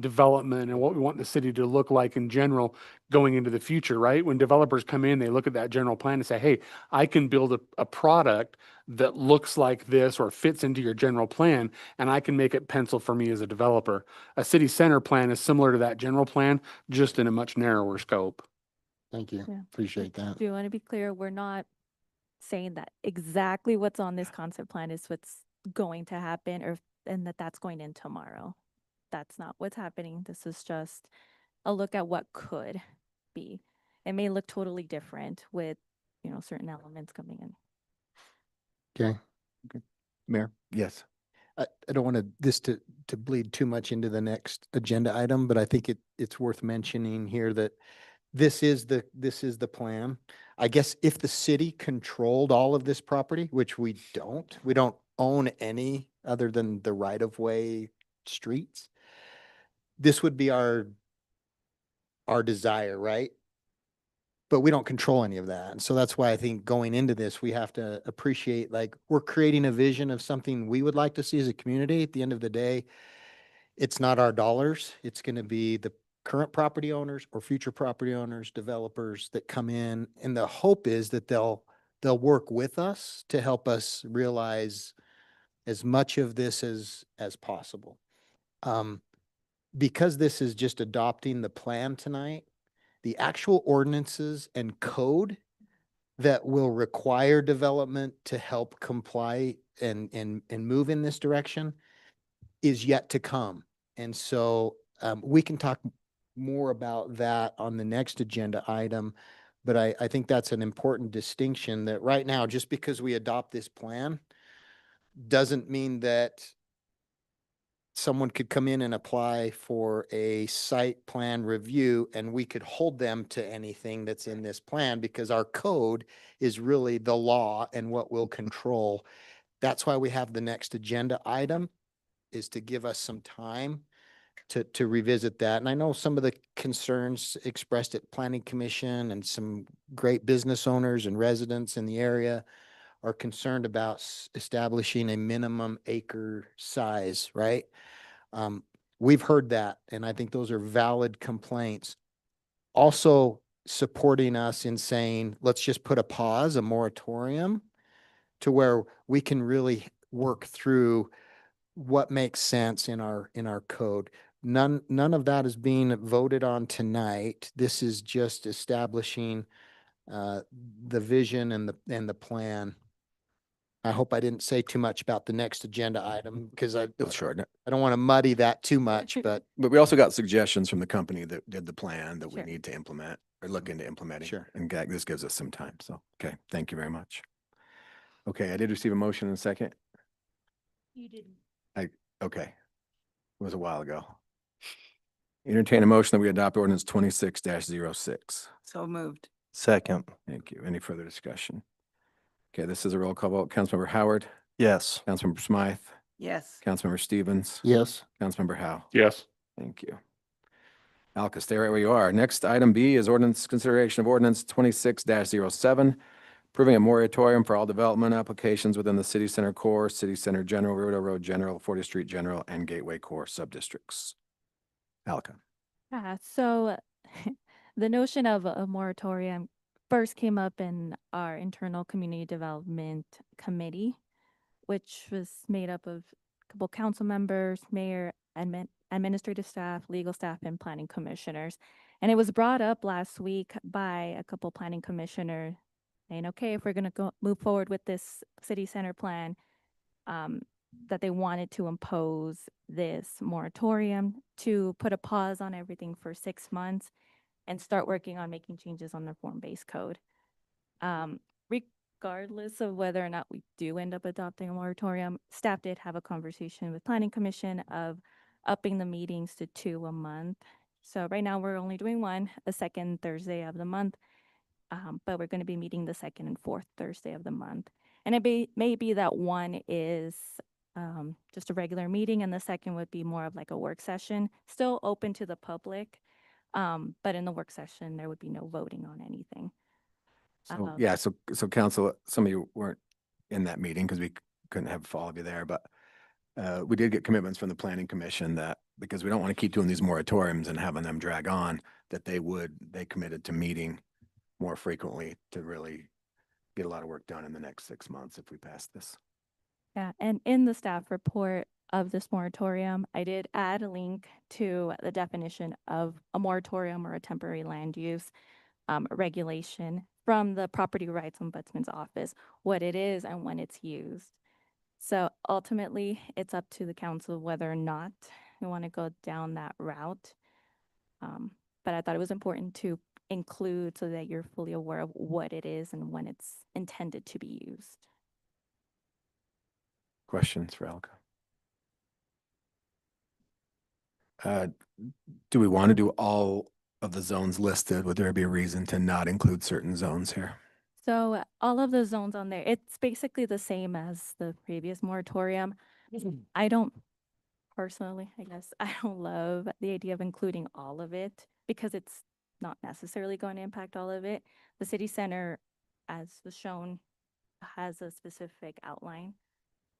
development and what we want the city to look like in general going into the future, right? When developers come in, they look at that general plan and say, hey, I can build a product that looks like this or fits into your general plan, and I can make it pencil for me as a developer. A city center plan is similar to that general plan, just in a much narrower scope. Thank you. Yeah. Appreciate that. Do you want to be clear? We're not saying that exactly what's on this concept plan is what's going to happen, and that's going in tomorrow. That's not what's happening. This is just a look at what could be. It may look totally different with, certain elements coming in. Okay. Mayor? Yes. I don't want this to bleed too much into the next agenda item, but I think it's worth mentioning here that this is the plan. I guess if the city controlled all of this property, which we don't own any other than the right of way streets, this would be our desire, right? But we don't control any of that. And so that's why I think going into this, we have to appreciate, like, we're creating a vision of something we would like to see as a community. At the end of the day, it's not our dollars. It's going to be the current property owners or future property owners, developers that come in. And the hope is that they'll work with us to help us realize as much of this as possible. Because this is just adopting the plan tonight, the actual ordinances and code that will require development to help comply and move in this direction is yet to come. And so we can talk more about that on the next agenda item. But I think that's an important distinction that right now, just because we adopt this plan, doesn't mean that someone could come in and apply for a site plan review and we could hold them to anything that's in this plan because our code is really the law and what will control. That's why we have the next agenda item, is to give us some time to revisit that. And I know some of the concerns expressed at Planning Commission and some great business owners and residents in the area are concerned about establishing a minimum acre size, right? We've heard that, and I think those are valid complaints. Also supporting us in saying, let's just put a pause, a moratorium, to where we can really work through what makes sense in our code. None of that is being voted on tonight. This is just establishing the vision and the plan. I hope I didn't say too much about the next agenda item because I Sure. don't want to muddy that too much, but But we also got suggestions from the company that did the plan that we Sure. need to implement or look into implementing. Sure. And this gives us some time. So, okay, thank you very much. Okay, I did receive a motion in a second. You didn't. Okay. It was a while ago. Entertain a motion that we adopt ordinance 26-06. So moved. Second. Thank you. Any further discussion? Okay, this is a roll call vote. Councilmember Howard, Yes. Councilmember Smythe, Yes. Councilmember Stevens, Yes. Councilmember Howe. Yes. Thank you. Alka, stay right where you are. Next, item B is ordinance, consideration of ordinance 26-07, approving a moratorium for all development applications within the City Center Core, City Center General, Rodeo Road General, 40th Street General, and Gateway Core subdistricts. Alka. Yeah, so the notion of a moratorium first came up in our internal community development committee, which was made up of a couple council members, mayor, administrative staff, legal staff, and planning commissioners. And it was brought up last week by a couple planning commissioners saying, okay, if we're going to move forward with this city center plan, that they wanted to impose this moratorium to put a pause on everything for 6 months and start working on making changes on the form-based code. Regardless of whether or not we do end up adopting a moratorium, staff did have a conversation with Planning Commission of upping the meetings to 2 a month. So right now we're only doing one, the second Thursday of the month, but we're going to be meeting the second and fourth Thursday of the month. And it may be that one is just a regular meeting and the second would be more of like a work session, still open to the public. But in the work session, there would be no voting on anything. So, yeah, so council, some of you weren't in that meeting because we couldn't have all of you there, but we did get commitments from the planning commission that because we don't want to keep doing these moratoriums and having them drag on, that they committed to meeting more frequently to really get a lot of work done in the next 6 months if we pass this. Yeah, and in the staff report of this moratorium, I did add a link to the definition of a moratorium or a temporary land use regulation from the Property Rights Ombudsman's office, what it is and when it's used. So ultimately, it's up to the council whether or not we want to go down that route. But I thought it was important to include so that you're fully aware of what it is and when it's intended to be used. Questions for Alka? Do we want to do all of the zones listed? Would there be a reason to not include certain zones here? So all of the zones on there, it's basically the same as the previous moratorium. I don't personally, I guess, I don't love the idea of including all of it because it's not necessarily going to impact all of it. The city center, as was shown, has a specific outline.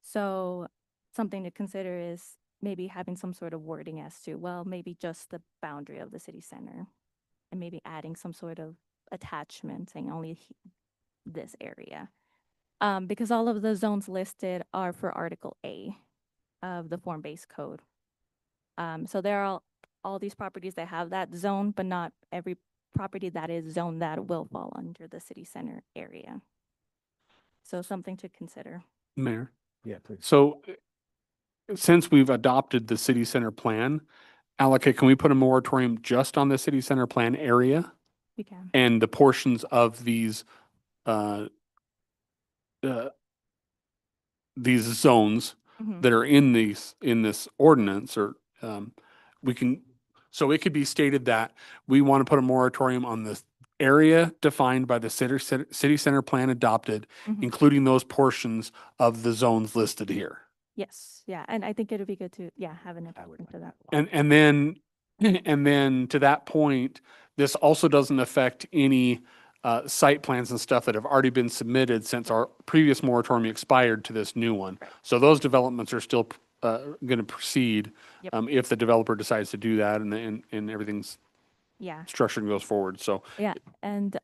So something to consider is maybe having some sort of wording as to, well, maybe just the boundary of the city center and maybe adding some sort of attachment saying only this area. Because all of the zones listed are for Article A of the form-based code. So there are all these properties that have that zone, but not every property that is zoned that will fall under the city center area. So something to consider. Mayor. Yeah, please. So since we've adopted the city center plan, Alaka, can we put a moratorium just on the city center plan area We can. and the portions of uh, these zones Mhm. that are in this ordinance or, we can, so it could be stated that we want to put a moratorium on the area defined by the city center plan adopted, Mhm. including those portions of the zones listed here. Yes, yeah, and I think it'd be good to, yeah, have an improvement to that. And then, and then to that point, this also doesn't affect any site plans and stuff that have already been submitted since our previous moratorium expired to this new one. So those developments are still going to proceed Yep. if the developer decides to do that and everything's Yeah, structured and goes forward. So yeah, and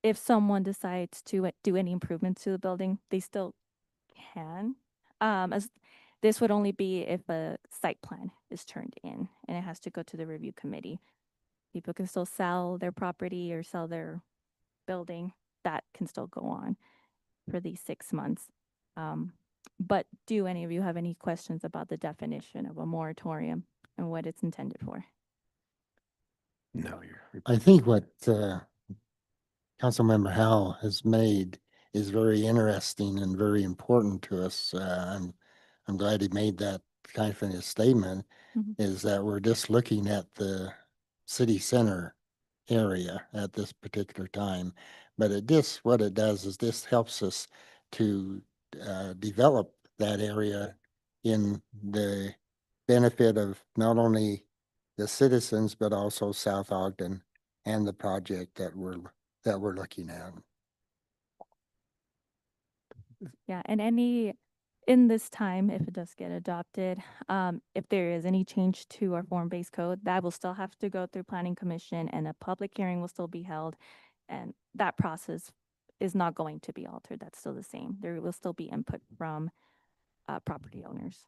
if someone decides to do any improvements to the building, they still can. As this would only be if a site plan is turned in and it has to go to the review committee. People can still sell their property or sell their building. That can still go on for these 6 months. But do any of you have any questions about the definition of a moratorium and what it's intended for? No, you're. I think what Councilmember Howell has made is very interesting and very important to us. I'm glad he made that kind of in his statement, Mhm. is that we're just looking at the city center area at this particular time. But what it does is this helps us to develop that area in the benefit of not only the citizens, but also South Ogden and the project that we're looking at. Yeah, and in this time, if it does get adopted, if there is any change to our form-based code, that will still have to go through planning commission and a public hearing will still be held. And that process is not going to be altered. That's still the same. There will still be input from property owners.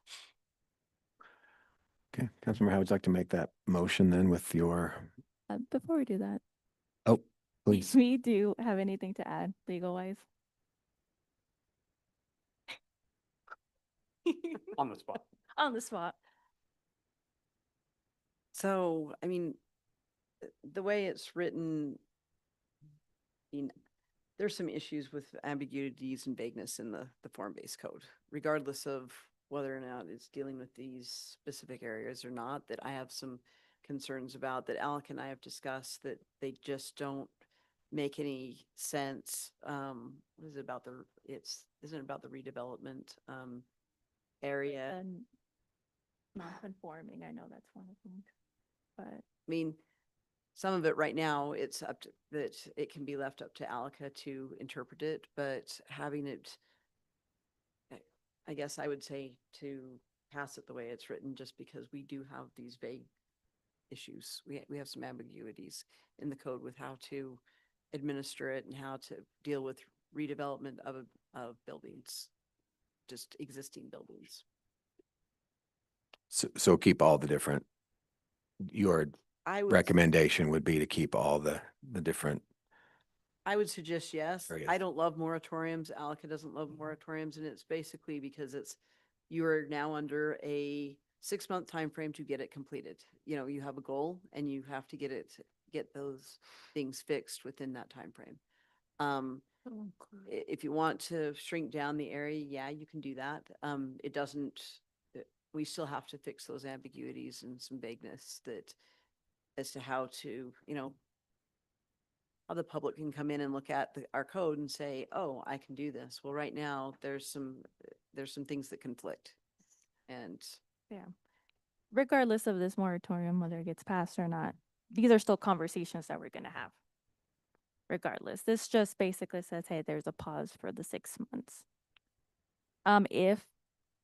Okay, Councilmember, how would you like to make that motion then with your, Before we do that, oh, please. we do have anything to add legal-wise? on the spot. On the spot. So, I mean, the way it's written, there's some issues with ambiguities and vagueness in the form-based code, regardless of whether or not it's dealing with these specific areas or not, that I have some concerns about, that Alec and I have discussed, that they just don't make any sense. What is it about isn't it about the redevelopment area? And non-conforming, I know that's one of them, but I mean, some of it right now, it's up to, that it can be left up to Alaka to interpret it, but having it, I guess I would say to pass it the way it's written, just because we do have these vague issues. We have some ambiguities in the code with how to administer it and how to deal with redevelopment of buildings, just existing buildings. So keep all the different, your I would recommendation would be to keep all the different, I would suggest yes. Very I good. don't love moratoriums. Alaka doesn't love moratoriums, and it's basically because you are now under a 6-month time frame to get it completed. You know, you have a goal and you have to get those things fixed within that time frame. If you want to shrink down the area, yeah, you can do that. It doesn't, we still have to fix those ambiguities and some vagueness as to how to, how the public can come in and look at our code and say, oh, I can do this. Well, right now, there's some things that conflict. And regardless of this moratorium, whether it gets passed or not, these are still conversations that we're gonna have. Regardless, this just basically says, hey, there's a pause for the 6 months. If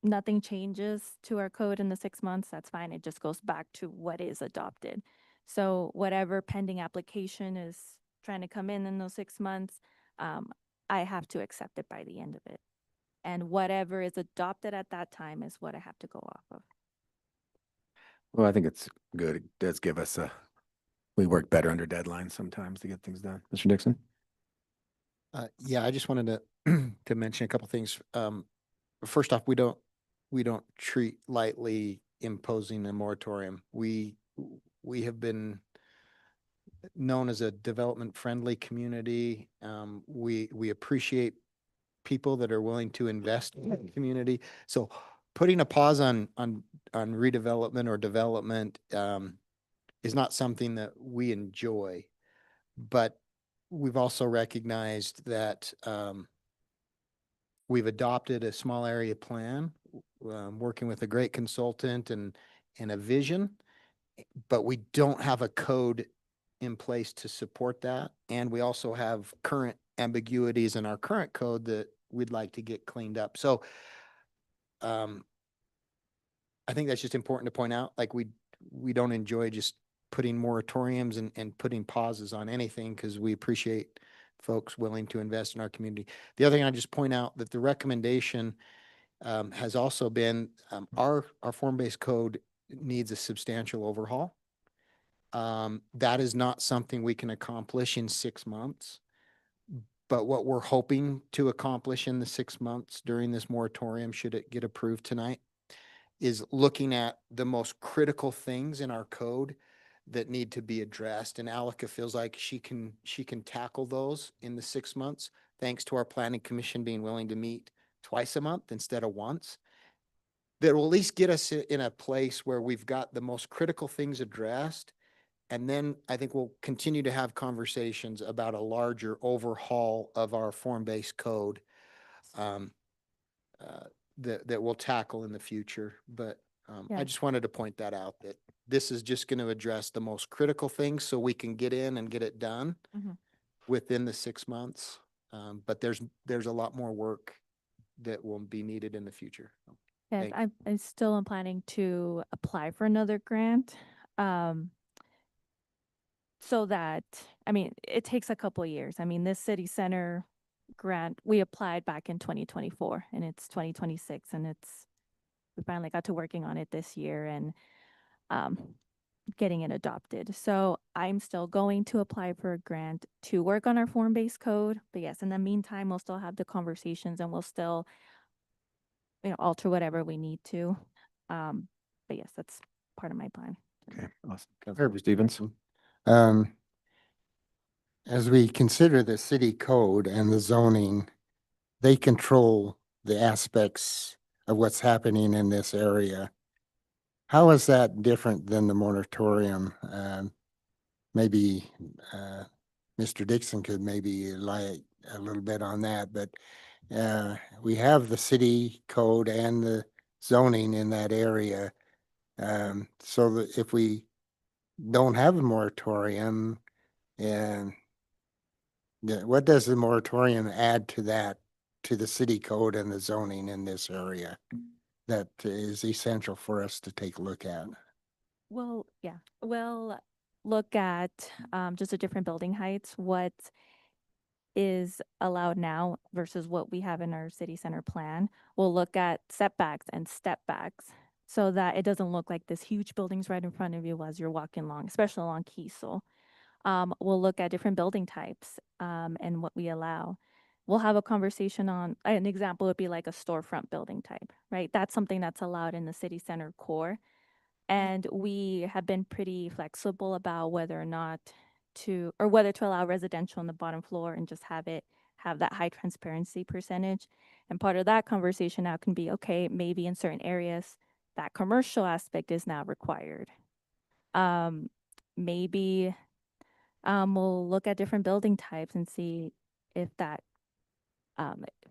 nothing changes to our code in the 6 months, that's fine. It just goes back to what is adopted. So whatever pending application is trying to come in those 6 months, I have to accept it by the end of it. And whatever is adopted at that time is what I have to go off of. well, I think it's good. It does give us we work better under deadlines sometimes to get things done. Mr. Dixon? Yeah, I just wanted to to mention a couple things. First off, we don't treat lightly imposing a moratorium. We have been known as a development-friendly community. We appreciate people that are willing to invest in the community. So putting a pause on redevelopment or development is not something that we enjoy. But we've also recognized that we've adopted a small area plan, working with a great consultant and a vision, but we don't have a code in place to support that. And we also have current ambiguities in our current code that we'd like to get cleaned up. So I think that's just important to point out. Like we don't enjoy just putting moratoriums and putting pauses on anything, because we appreciate folks willing to invest in our community. The other thing I just point out that the recommendation has also been our form-based code needs a substantial overhaul. That is not something we can accomplish in 6 months. But what we're hoping to accomplish in the 6 months during this moratorium, should it get approved tonight, is looking at the most critical things in our code that need to be addressed. And Alika feels like she can tackle those in the 6 months, thanks to our planning commission being willing to meet twice a month instead of once. That will at least get us in a place where we've got the most critical things addressed. And then I think we'll continue to have conversations about a larger overhaul of our form-based code that we'll tackle in the future. But Yeah. I just wanted to point that out, that this is just going to address the most critical things so we can get in and get it done Mhm. within the 6 months. But there's a lot more work that will be needed in the future. Yes, Thank I still am planning to apply for another grant. So that, I mean, it takes a couple of years. I mean, this city center grant, we applied back in 2024 and it's 2026 and we finally got to working on it this year and getting it adopted. So I'm still going to apply for a grant to work on our form-based code. But yes, in the meantime, we'll still have the conversations and we'll still, alter whatever we need to. But yes, that's part of my plan. Okay, awesome. Councilmember Stevens. As we consider the city code and the zoning, they control the aspects of what's happening in this area. How is that different than the moratorium? Maybe Mr. Dixon could maybe light a little bit on that, but we have the city code and the zoning in that area. So that if we don't have a moratorium, and what does the moratorium add to that, to the city code and the zoning in this area that is essential for us to take a look at? Well, yeah, we'll look at just the different building heights, what is allowed now versus what we have in our city center plan. We'll look at setbacks and step backs so that it doesn't look like this huge buildings right in front of you as you're walking along, especially along Kiesel. We'll look at different building types and what we allow. We'll have a conversation on, an example would be like a storefront building type, right? That's something that's allowed in the city center core. And we have been pretty flexible about whether or not whether to allow residential on the bottom floor and just have that high transparency percentage. And part of that conversation now can be, okay, maybe in certain areas, that commercial aspect is now required. Maybe we'll look at different building types and see if that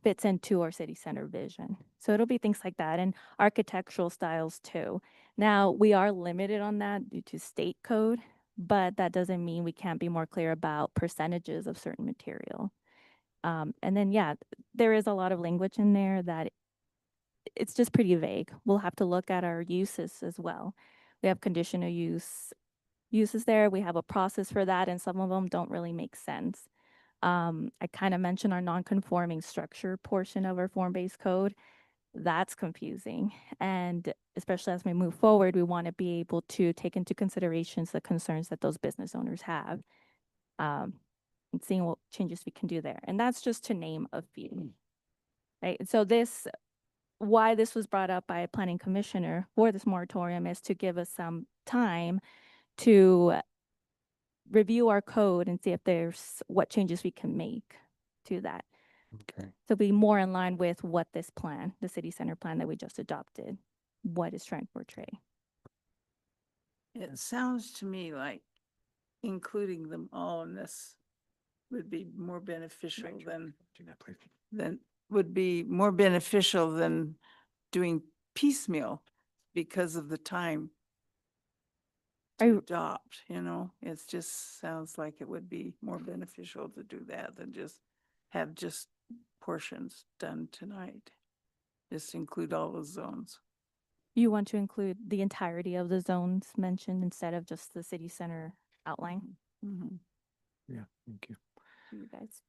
fits into our city center vision. So it'll be things like that, and architectural styles too. Now, we are limited on that due to state code, but that doesn't mean we can't be more clear about percentages of certain material. And then, yeah, there is a lot of language in there that it's just pretty vague. We'll have to look at our uses as well. We have conditional uses there. We have a process for that, and some of them don't really make sense. I kind of mentioned our non-conforming structure portion of our form-based code. That's confusing. And especially as we move forward, we want to be able to take into considerations the concerns that those business owners have, and seeing what changes we can do there. And that's just to name a few, right? So why this was brought up by a planning commissioner for this moratorium is to give us some time to review our code and see if there's what changes we can make to that. Okay. So be more in line with what this plan, the city center plan that we just adopted, what it's trying to portray. It sounds to me like including them all in this would be more beneficial than doing piecemeal because of the time Are to you- adopt, it just sounds like it would be more beneficial to do that than just have just portions done tonight. Just include all the zones. You want to include the entirety of the zones mentioned instead of just the city center outline, Mhm. Yeah, thank you. you guys?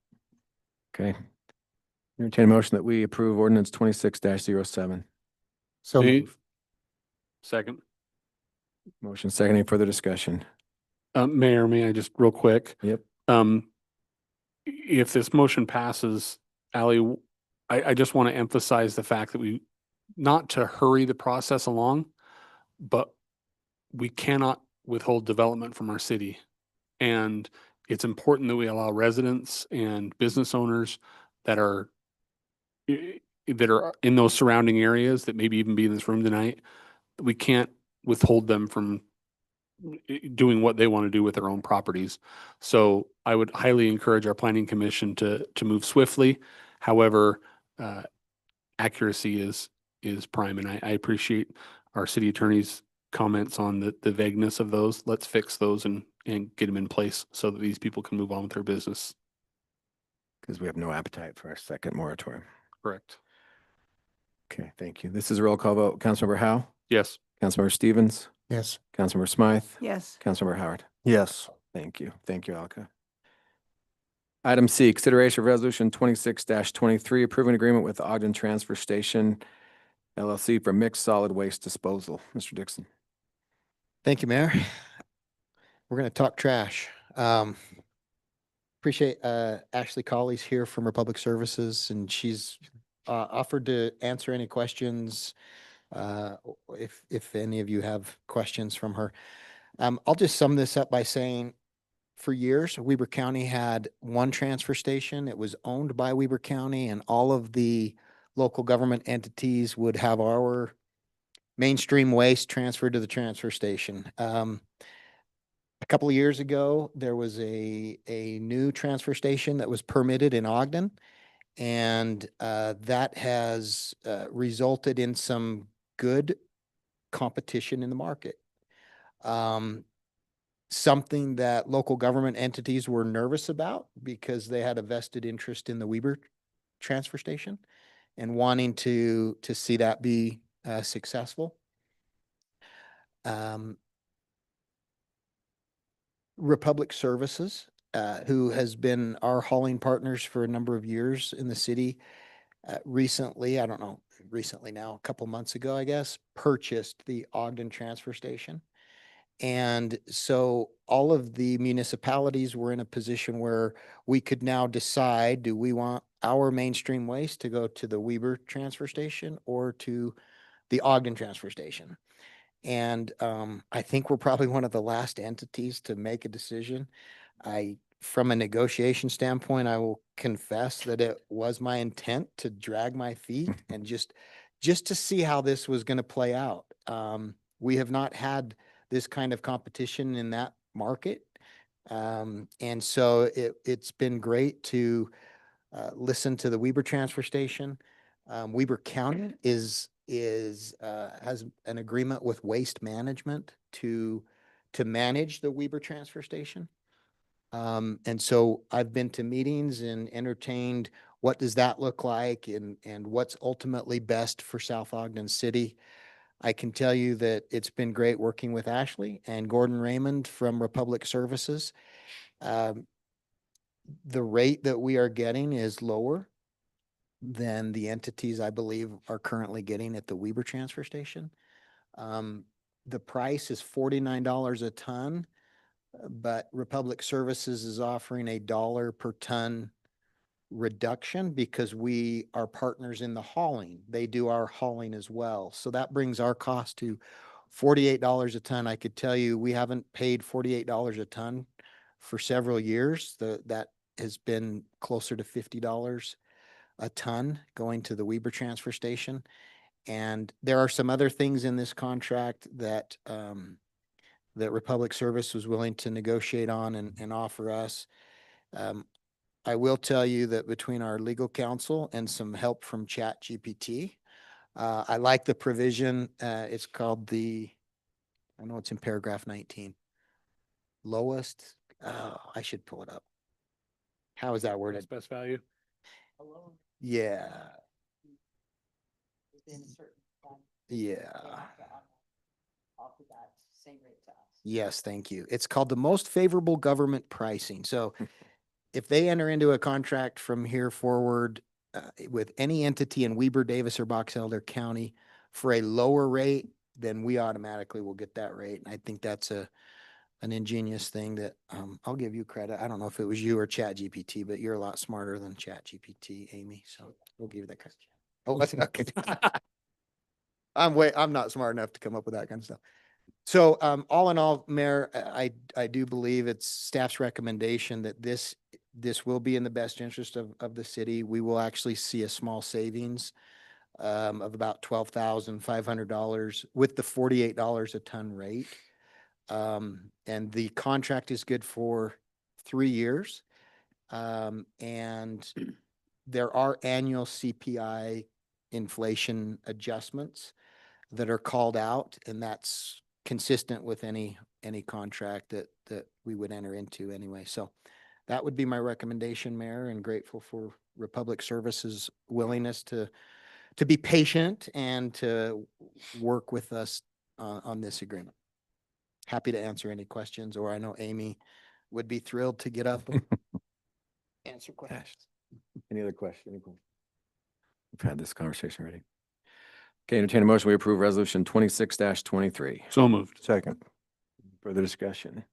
Okay. Entertain a motion that we approve ordinance 26-07. So Me- moved. Second. Motion second. Any further discussion? Mayor, may I just real quick? Yep. If this motion passes, Ally, I just want to emphasize the fact that not to hurry the process along, but we cannot withhold development from our city. And it's important that we allow residents and business owners that are in those surrounding areas that maybe even be in this room tonight. We can't withhold them from doing what they want to do with their own properties. So I would highly encourage our planning commission to move swiftly. However, accuracy is prime, and I appreciate our city attorney's comments on the vagueness of those. Let's fix those and get them in place so that these people can move on with their business. Because we have no appetite for our second moratorium. Correct. Okay, thank you. This is a roll call vote. Councilmember Howe, Yes. Councilmember Stevens, Yes. Councilmember Smythe, Yes. Councilmember Howard. Yes. Thank you. Thank you, Alka. Item C, consideration of resolution 26-23, approving agreement with Ogden Transfer Station LLC for mixed solid waste disposal. Mr. Dixon. Thank you, Mayor. We're going to talk trash. Appreciate Ashley Colley's here from Republic Services, and she's offered to answer any questions if any of you have questions from her. I'll just sum this up by saying for years, Weber County had one transfer station. It was owned by Weber County, and all of the local government entities would have our mainstream waste transferred to the transfer station. A couple of years ago, there was a new transfer station that was permitted in Ogden, and that has resulted in some good competition in the market. Something that local government entities were nervous about because they had a vested interest in the Weber transfer station and wanting to see that be successful. Republic Services, who has been our hauling partners for a number of years in the city, recently, I don't know, recently now, a couple months ago, I guess, purchased the Ogden transfer station. And so all of the municipalities were in a position where we could now decide, do we want our mainstream waste to go to the Weber transfer station or to the Ogden transfer station? And I think we're probably one of the last entities to make a decision. From a negotiation standpoint, I will confess that it was my intent to drag my feet and just to see how this was going to play out. We have not had this kind of competition in that market. And so it's been great to listen to the Weber transfer station. Weber County has an agreement with Waste Management to manage the Weber transfer station. And so I've been to meetings and entertained what does that look like and what's ultimately best for South Ogden City. I can tell you that it's been great working with Ashley and Gordon Raymond from Republic Services. The rate that we are getting is lower than the entities I believe are currently getting at the Weber transfer station. The price is $49 a ton, but Republic Services is offering $1 per ton reduction because we are partners in the hauling. They do our hauling as well. So that brings our cost to $48 a ton. I could tell you, we haven't paid $48 a ton for several years. That has been closer to $50 a ton going to the Weber transfer station. And there are some other things in this contract that, that Republic Service was willing to negotiate on and offer us. I will tell you that between our legal counsel and some help from ChatGPT, I like the provision. It's called I know it's in paragraph 19. Lowest, I should pull it up. How is that worded? Best value. Yeah, yeah. Yes, thank you. It's called the most favorable government pricing. So if they enter into a contract from here forward with any entity in Weber, Davis, or Box Elder County for a lower rate, then we automatically will get that rate. And I think that's an ingenious thing that I'll give you credit. I don't know if it was you or ChatGPT, but you're a lot smarter than ChatGPT, Amy. So we'll give you that credit. Oh, that's okay. I'm not smart enough to come up with that kind of stuff. So all in all, Mayor, I do believe it's staff's recommendation that this will be in the best interest of the city. We will actually see a small savings of about $12,500 with the $48 a ton rate. And the contract is good for 3 years. And there are annual CPI inflation adjustments that are called out, and that's consistent with any contract that we would enter into anyway. So that would be my recommendation, Mayor, and grateful for Republic Services' willingness to be patient and to work with us on this agreement. Happy to answer any questions, or I know Amy would be thrilled to get up and answer questions. Any other question? We've had this conversation already. Okay, entertain a motion. We approve resolution 26-23. So moved. Second. Further discussion.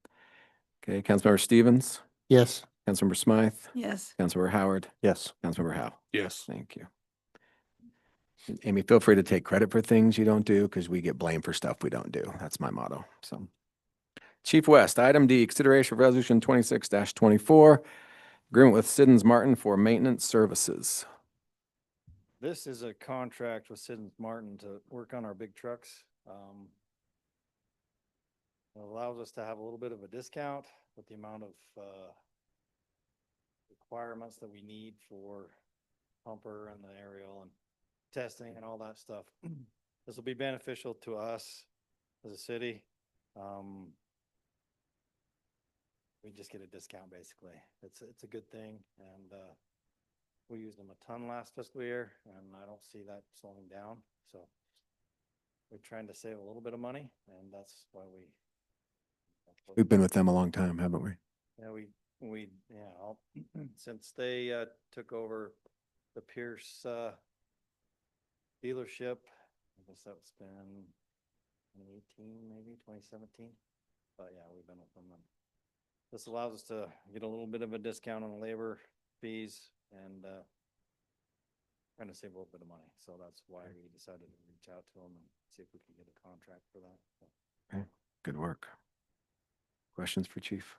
Okay, Councilmember Stevens, Yes. Councilmember Smythe, Yes. Councilmember Howard, Yes. Councilmember Howe. Yes. Thank you. And Amy, feel free to take credit for things you don't do because we get blamed for stuff we don't do. That's my motto. So, Chief West, item D, consideration of resolution 26-24, agreement with Siddons Martin for maintenance services. This is a contract with Siddons Martin to work on our big trucks. It allows us to have a little bit of a discount with the amount of requirements that we need for pumper and the aerial and testing and all that stuff. This will be beneficial to us as a city. We just get a discount basically. It's a good thing, and we used them a ton last fiscal year, and I don't see that slowing down. So we're trying to save a little bit of money, and that's why We've been with them a long time, haven't we? yeah, since they took over the Pierce dealership, I guess that's been 2018, maybe 2017. But yeah, we've been with them. This allows us to get a little bit of a discount on labor fees and trying to save a little bit of money. So that's why we decided to reach out to them and see if we can get a contract for that. So. Okay, good work. Questions for Chief?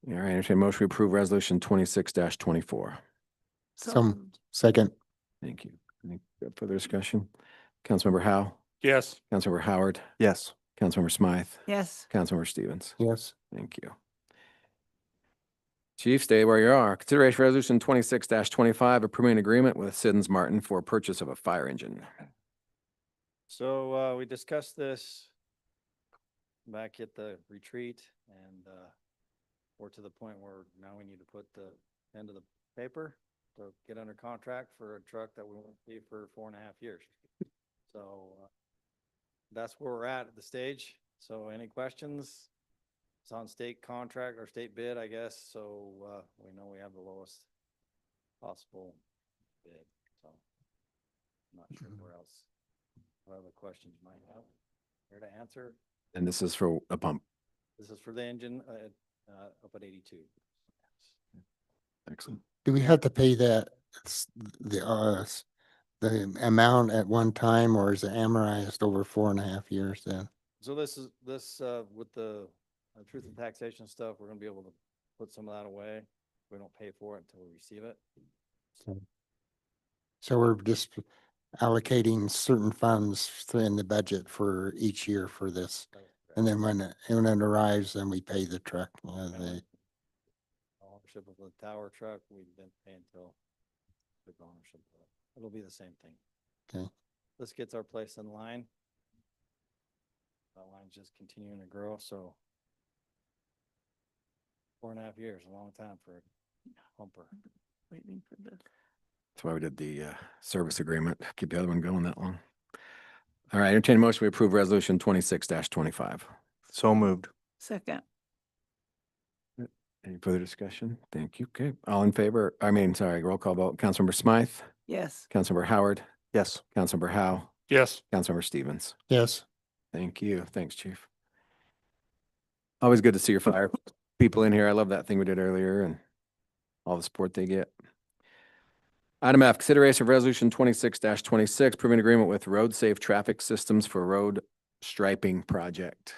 All right, entertain a motion to approve resolution 26-24. Second. Thank you. Any further discussion? Councilmember Howe, Yes. Councilmember Howard, Yes. Councilmember Smythe, Yes. Councilmember Stevens. Yes. Thank you. Chief, stay where you are. Consideration resolution 26-25, approving an agreement with Siddons Martin for purchase of a fire engine. So we discussed this back at the retreat, and we're to the point where now we need to put the end of the paper to get under contract for a truck that we won't see for 4.5 years. So that's where we're at the stage. So any questions? It's on state contract or state bid, I guess. So we know we have the lowest possible bid. So I'm not sure where else, what other questions you might have. Here to answer. And this is for a pump. This is for the engine up at 82. Excellent. Do we have to pay that, the amount at one time, or is it amortized over 4.5 years then? So with the truth in taxation stuff, we're gonna be able to put some of that away. We don't pay for it until we receive it. So we're just allocating certain funds in the budget for each year for this. And then when it arrives, then we pay the truck, the, Ownership of the tower truck, we didn't pay until took ownership of it. It'll be the same thing. Okay. This gets our place in line. That line's just continuing to grow, so 4.5 years, a long time for a pumper. Waiting for this. That's why we did the service agreement, keep the other one going that long. All right, entertain a motion, we approve resolution 26-25. So moved. Second, Any further discussion? Thank you. Okay, all in favor, roll call vote. Councilmember Smythe, yes. Councilmember Howard, Yes. Councilmember Howe, Yes. Councilmember Stevens. Yes. Thank you. Thanks, Chief. Always good to see your fire people in here. I love that thing we did earlier and all the support they get. Item F, consideration of resolution 26-26, approving agreement with Road Safe Traffic Systems for road striping project.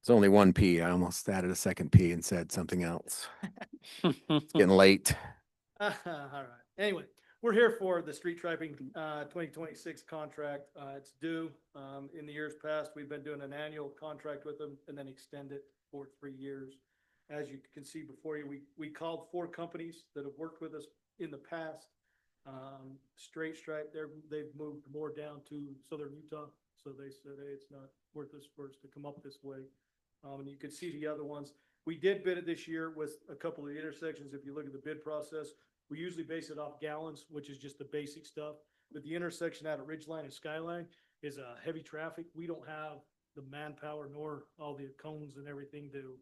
It's only one P. I almost added a second P and said something else. It's getting late. All right. Anyway, we're here for the street striping 2026 contract. It's due. In the years past, we've been doing an annual contract with them and then extend it for 3 years. As you can see before you, we called 4 companies that have worked with us in the past. Straight Stripe, they've moved more down to southern Utah. So they said, hey, it's not worth this for us to come up this way. And you can see the other ones. We did bid it this year with a couple of the intersections. If you look at the bid process, we usually base it off gallons, which is just the basic stuff. But the intersection out at Ridgeline and Skyline is heavy traffic. We don't have the manpower nor all the cones and everything to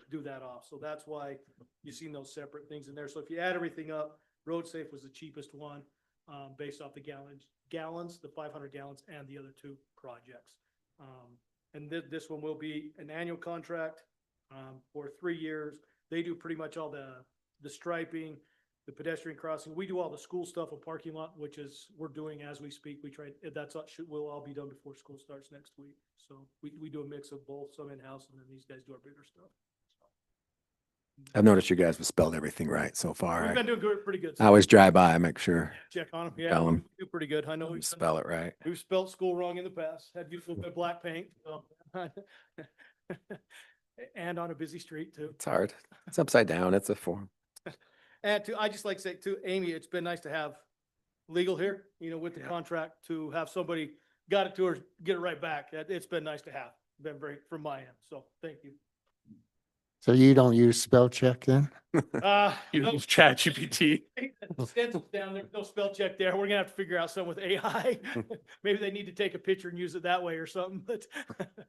do that off. So that's why you've seen those separate things in there. So if you add everything up, Road Safe was the cheapest one based off the gallons, the 500 gallons and the other 2 projects. And this one will be an annual contract for 3 years. They do pretty much all the striping, the pedestrian crossing. We do all the school stuff and parking lot, which is we're doing as we speak. We try will all be done before school starts next week. So we do a mix of both, some in-house, and then these guys do our bigger stuff. I've noticed you guys have spelled everything right so We've far. been doing pretty good. I always drive by, make sure Check on them. Yeah, Spell 'em. we do pretty good. I know you spell it right. we've spelled school wrong in the past. Had used a little bit of black paint. So. And on a busy street too. It's hard. It's upside down. It's a form. And I just like to say to Amy, it's been nice to have legal here, with the contract, to have somebody got it to her, get it right back. It's been nice to have. Been very, from my end. So thank you. So you don't use spell check then? You know, ChatGPT. Stencil's down there, no spell check there. We're gonna have to figure out something with AI. Maybe they need to take a picture and use it that way or something, but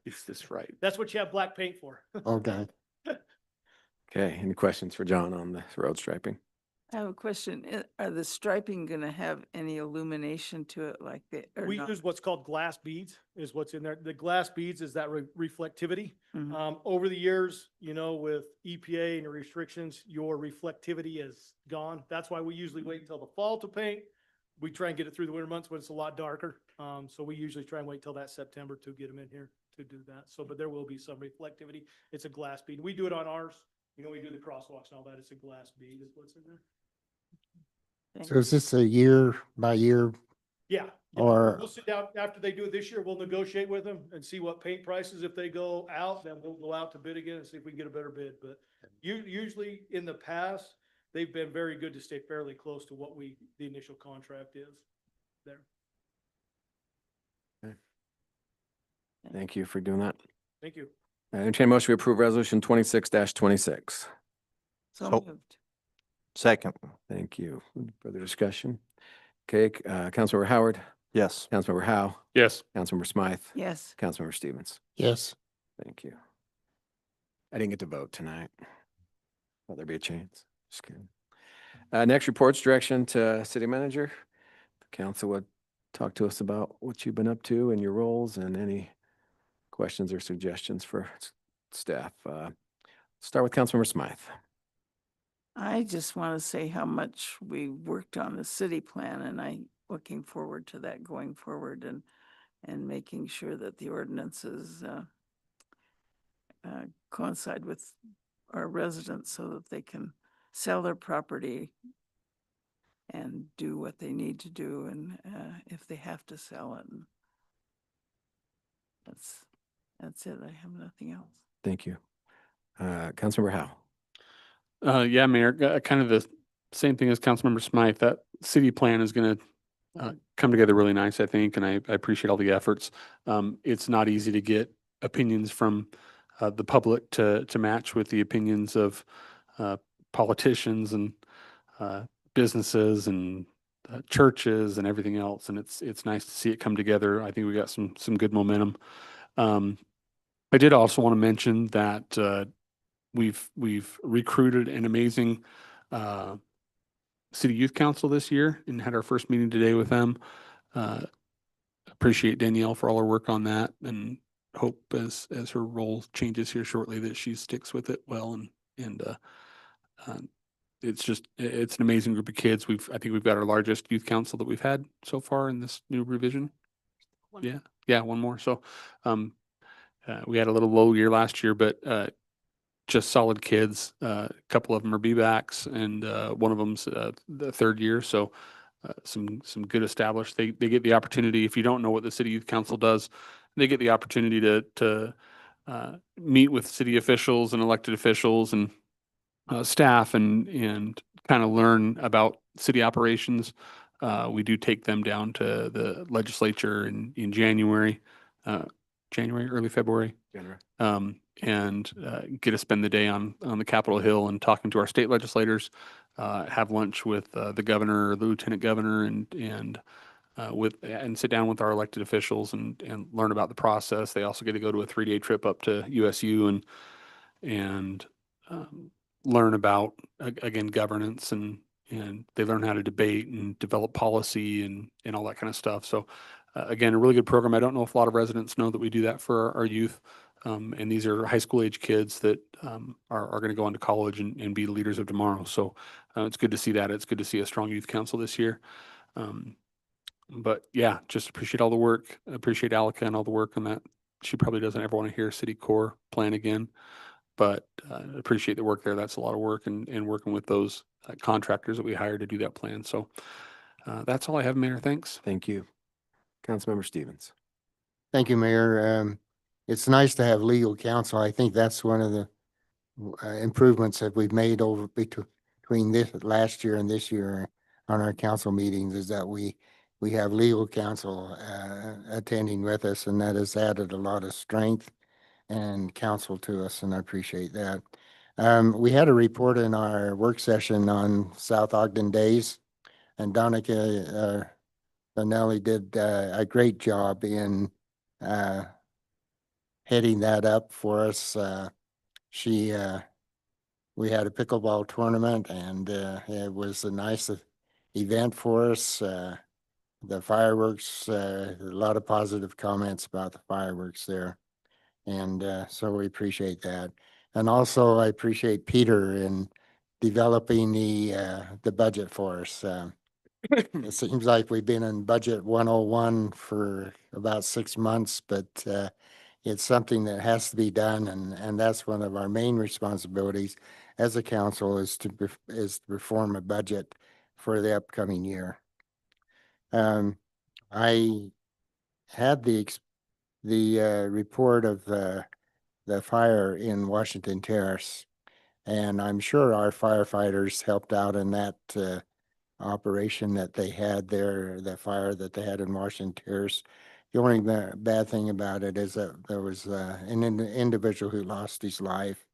Is this right? that's what you have black paint for. Okay. Okay, any questions for John on the road striping? I have a question. Are the striping gonna have any illumination to it like that? Or We not? use what's called glass beads is what's in there. The glass beads is that reflectivity. Mhm. Over the years, with EPA and the restrictions, your reflectivity is gone. That's why we usually wait until the fall to paint. We try and get it through the winter months when it's a lot darker. So we usually try and wait till that September to get them in here to do that. So, but there will be some reflectivity. It's a glass bead. We do it on ours. We do the crosswalks and all that. It's a glass bead is what's in there. Thank So is this a year by year? Yeah. Or- We'll sit down after they do it this year. We'll negotiate with them and see what paint prices. If they go out, then we'll go out to bid again and see if we can get a better bid. But usually in the past, they've been very good to stay fairly close to what the initial contract is there. Thank you for doing that. Thank you. Entertain a motion to approve resolution 26-26. So So- moved. Second. Thank you. Further discussion? Okay, Councilmember Howard, Yes. Councilmember Howe, Yes. Councilmember Smythe, Yes. Councilmember Stevens. Yes. Thank you. I didn't get to vote tonight. Will there be a chance? Just kidding. Next, reports direction to city manager. The council would talk to us about what you've been up to and your roles and any questions or suggestions for staff. Start with Councilmember Smythe. I just want to say how much we worked on the city plan, and looking forward to that going forward, and making sure that the ordinances coincide with our residents so that they can sell their property and do what they need to do, and if they have to sell it. And that's it. I have nothing else. Thank you. Councilmember Howe. Yeah, Mayor, kind of the same thing as Councilmember Smythe. That city plan is going to come together really nice, I think, and I appreciate all the efforts. It's not easy to get opinions from the public to match with the opinions of politicians and businesses and churches and everything else, and it's nice to see it come together. I think we got some good momentum. I did also want to mention that we've recruited an amazing city youth council this year and had our first meeting today with them. Appreciate Danielle for all her work on that, and hope as her role changes here shortly that she sticks with it well. And it's an amazing group of kids. I think we've got our largest youth council that we've had so far in this new revision. Yeah, one more. So we had a little low year last year, but just solid kids. A couple of them are B-backs, and one of them's the third year. So some good established. They get the opportunity. If you don't know what the city youth council does, they get the opportunity to meet with city officials and elected officials and staff and kind of learn about city operations. We do take them down to the legislature in January, early February. And get to spend the day on the Capitol Hill and talking to our state legislators, have lunch with the governor or the lieutenant governor and sit down with our elected officials and learn about the process. They also get to go to a 3-day trip up to USU and learn about, again, governance and they learn how to debate and develop policy and all that kind of stuff. So again, a really good program. I don't know if a lot of residents know that we do that for our youth. And these are high school age kids that are going to go on to college and be the leaders of tomorrow. So it's good to see that. It's good to see a strong youth council this year. But yeah, just appreciate all the work. Appreciate Alika and all the work on that. She probably doesn't ever want to hear city core plan again, but appreciate the work there. That's a lot of work and working with those contractors that we hired to do that plan. So that's all I have, Mayor. Thanks. Thank you. Councilmember Stevens. Thank you, Mayor. It's nice to have legal counsel. I think that's one of the improvements that we've made over between this last year and this year on our council meetings is that we have legal counsel attending with us, and that has added a lot of strength and counsel to us, and I appreciate that. We had a report in our work session on South Ogden Days, and Donica Benelli did a great job in heading that up for us. We had a pickleball tournament, and it was a nice event for us. The fireworks, a lot of positive comments about the fireworks there. And so we appreciate that. And also I appreciate Peter in developing the budget for us. It seems like we've been in budget 101 for about 6 months, but it's something that has to be done. And that's one of our main responsibilities as a council is to reform a budget for the upcoming year. I had the report of the fire in Washington Terrace, and I'm sure our firefighters helped out in that operation that they had there, the fire that they had in Washington Terrace. The only bad thing about it is that there was an individual who lost his life,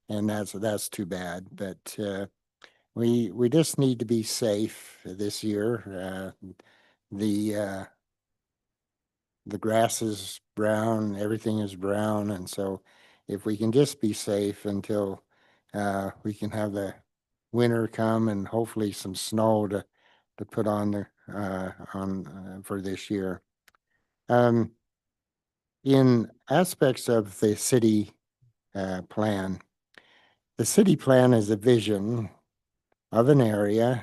and that's too bad. But we just need to be safe this year. The grass is brown, everything is brown, and so if we can just be safe until we can have the winter come and hopefully some snow to put on for this year. In aspects of the city plan, the city plan is a vision, of an area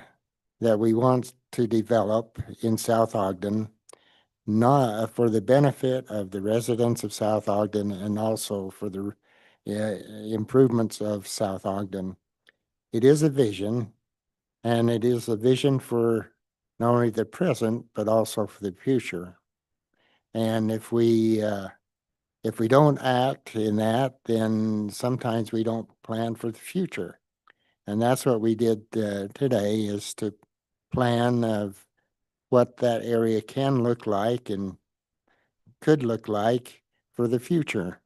that we want to develop in South Ogden, not for the benefit of the residents of South Ogden and also for the improvements of South Ogden. It is a vision, and it is a vision for not only the present, but also for the future. And if we don't act in that, then sometimes we don't plan for the future. And that's what we did today, is to plan of what that area can look like and could look like for the future.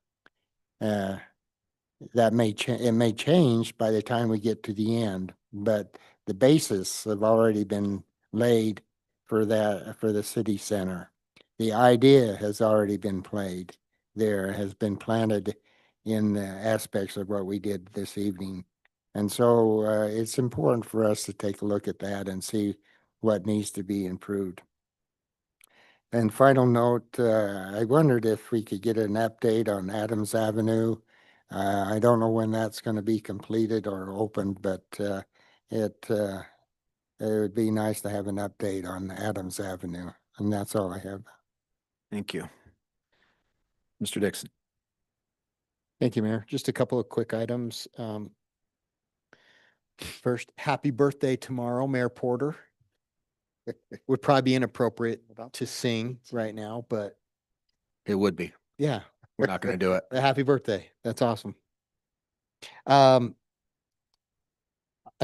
That it may change by the time we get to the end, but the basis have already been laid for that, for the city center. The idea has already been played there, has been planted in the aspects of what we did this evening. And so it's important for us to take a look at that and see what needs to be improved. And final note, I wondered if we could get an update on Adams Avenue. I don't know when that's going to be completed or opened, but it would be nice to have an update on Adams Avenue. And that's all I have. Thank you. Mr. Dixon. Thank you, Mayor. Just a couple of quick items. First, happy birthday tomorrow, Mayor Porter. Would probably be inappropriate to sing right now, but It would be. yeah. We're not going to do it. Happy birthday. That's awesome. I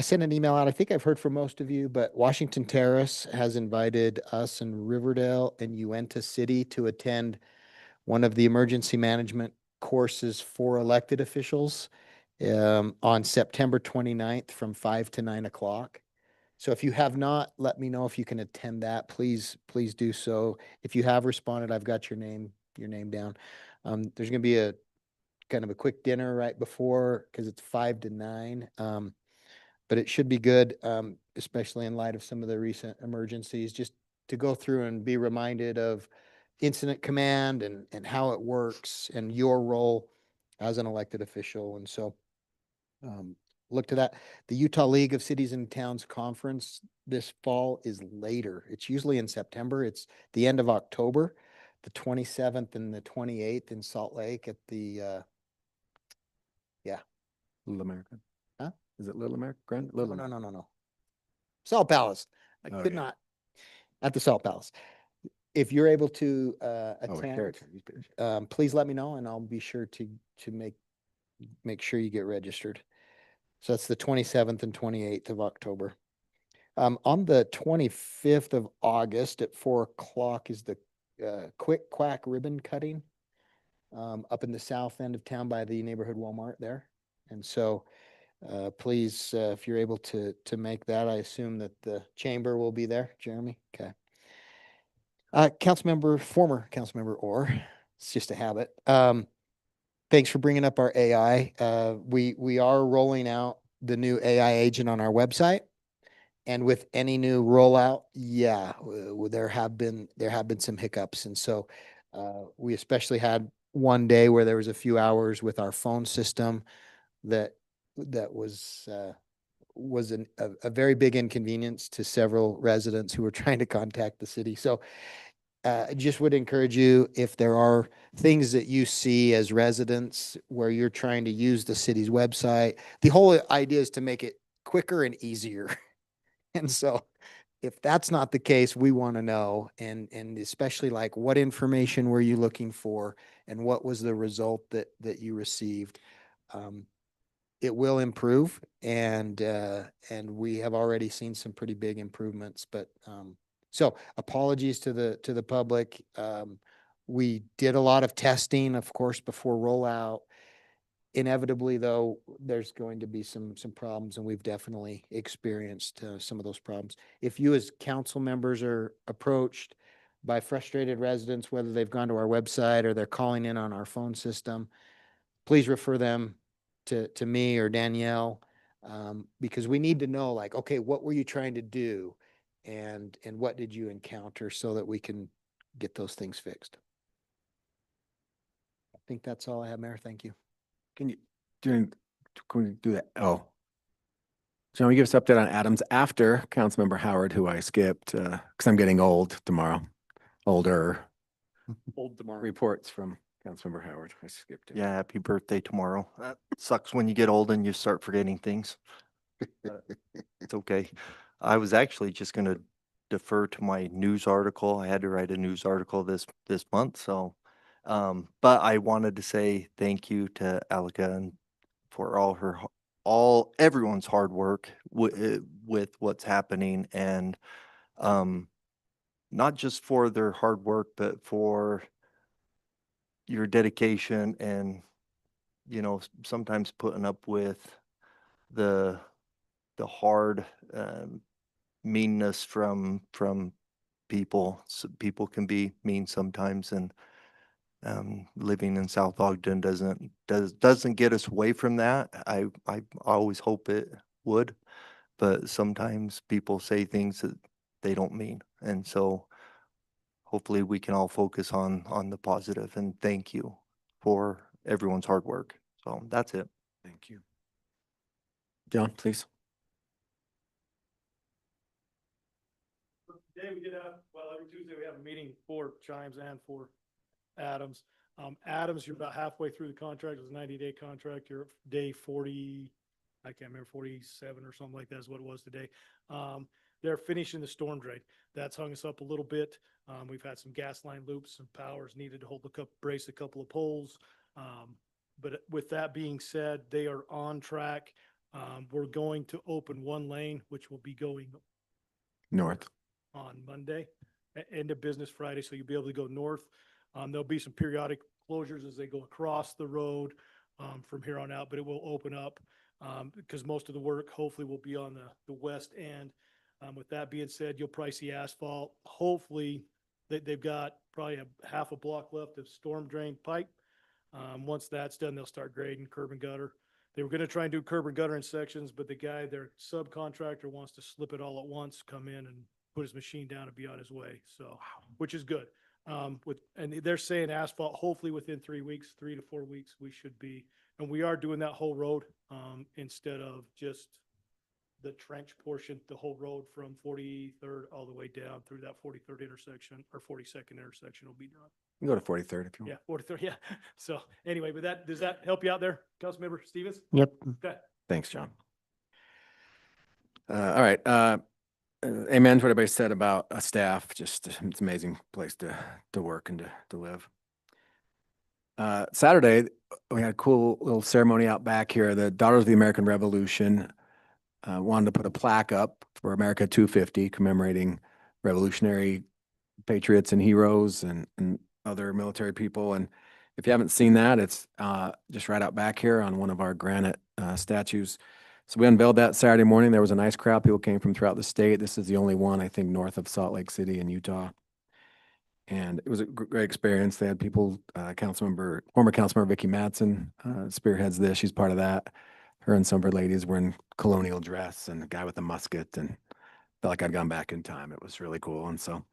sent an email out. I think I've heard from most of you, but Washington Terrace has invited us in Riverdale and Uinta City to attend one of the emergency management courses for elected officials on September 29th from 5 to 9 o'clock. So if you have not, let me know if you can attend that. Please do so. If you have responded, I've got your name down. There's going to be a kind of a quick dinner right before, because it's 5 to 9. But it should be good, especially in light of some of the recent emergencies, just to go through and be reminded of incident command and how it works and your role as an elected official. And so look to that. The Utah League of Cities and Towns Conference this fall is later. It's usually in September. It's the end of October, the 27th and the 28th in Salt Lake at the, Little America. Huh? Is it Little America? Grand? Little. No. Salt Palace. I Oh, could yeah. not. At the Salt Palace. If you're able to Oh, attend, Heritage. please let me know and I'll be sure to make sure you get registered. So that's the 27th and 28th of October. On the 25th of August at 4 o'clock is the Quick Quack ribbon cutting up in the south end of town by the neighborhood Walmart there. And so please, if you're able to make that, I assume that the chamber will be there. Jeremy? Okay. Former Councilmember Orr, it's just a habit. Thanks for bringing up our AI. We are rolling out the new AI agent on our website. And with any new rollout, there have been some hiccups. And so we especially had one day where there was a few hours with our phone system that was a very big inconvenience to several residents who were trying to contact the city. So I just would encourage you, if there are things that you see as residents where you're trying to use the city's website, the whole idea is to make it quicker and easier. And so if that's not the case, we want to know, and especially like what information were you looking for and what was the result that you received. It will improve, and we have already seen some pretty big improvements, but so apologies to the public. We did a lot of testing, of course, before rollout. Inevitably, though, there's going to be some problems, and we've definitely experienced some of those problems. If you as council members are approached by frustrated residents, whether they've gone to our website or they're calling in on our phone system, please refer them to me or Danielle, because we need to know, like, okay, what were you trying to do, and what did you encounter, so that we can get those things fixed. I think that's all I have, Mayor. Thank you. Can we do that? Oh, John, will you give us an update on Adams after Councilmember Howard, who I skipped, because I'm getting old tomorrow, older. Old tomorrow. Reports from Councilmember Howard. I skipped it. Yeah, happy birthday tomorrow. That sucks when you get old and you start forgetting things. It's okay. I was actually just gonna defer to my news article. I had to write a news article this month, so but I wanted to say thank you to Alika and for everyone's hard work with what's happening, and not just for their hard work, but for your dedication and, sometimes putting up with the hard meanness from people. People can be mean sometimes, and living in South Ogden doesn't get us away from that. I always hope it would, but sometimes people say things that they don't mean, and so hopefully we can all focus on the positive, and thank you for everyone's hard work. So that's it. Thank you. John, please. Today we did have, well, every Tuesday we have a meeting for Chimes and for Adams. Adams, you're about halfway through the contract. It was a 90-day contract. You're day 40, I can't remember, 47 or something like that is what it was today. They're finishing the storm drain. That's hung us up a little bit. We've had some gas line loops, some powers needed to brace a couple of poles. But with that being said, they are on track. We're going to open one lane, which will be going North. on Monday, end of business Friday, so you'll be able to go north. There'll be some periodic closures as they go across the road from here on out, but it will open up because most of the work hopefully will be on the west end. With that being said, you'll probably see asphalt. Hopefully, they've got probably a half a block left of storm drain pipe. Once that's done, they'll start grading curb and gutter. They were going to try and do curb and gutter in sections, but their subcontractor wants to slip it all at once, come in and put his machine down and be on his way. So, which is good. And they're saying asphalt, hopefully within 3 weeks, 3 to 4 weeks, we should be. And we are doing that whole road instead of just the trench portion, the whole road from 43rd all the way down through that 43rd intersection or 42nd intersection will be done. You can go to 43rd if you want. Yeah, 43rd. Yeah. So anyway, but does that help you out there, Councilmember Stevens? Yep. Okay. Thanks, John. All right. Amen to what everybody said about staff. Just it's an amazing place to work and to live. Saturday, we had a cool little ceremony out back here. The Daughters of the American Revolution wanted to put a plaque up for America 250, commemorating revolutionary patriots and heroes and other military people. And if you haven't seen that, it's just right out back here on one of our granite statues. So we unveiled that Saturday morning. There was a nice crowd. People came from throughout the state. This is the only one, I think, north of Salt Lake City in Utah. And it was a great experience. They had people, former Councilmember Vicky Madsen spearheads this. She's part of that. Her and some of her ladies were in colonial dress and a guy with a musket, and felt like I'd gone back in time. It was really cool. And so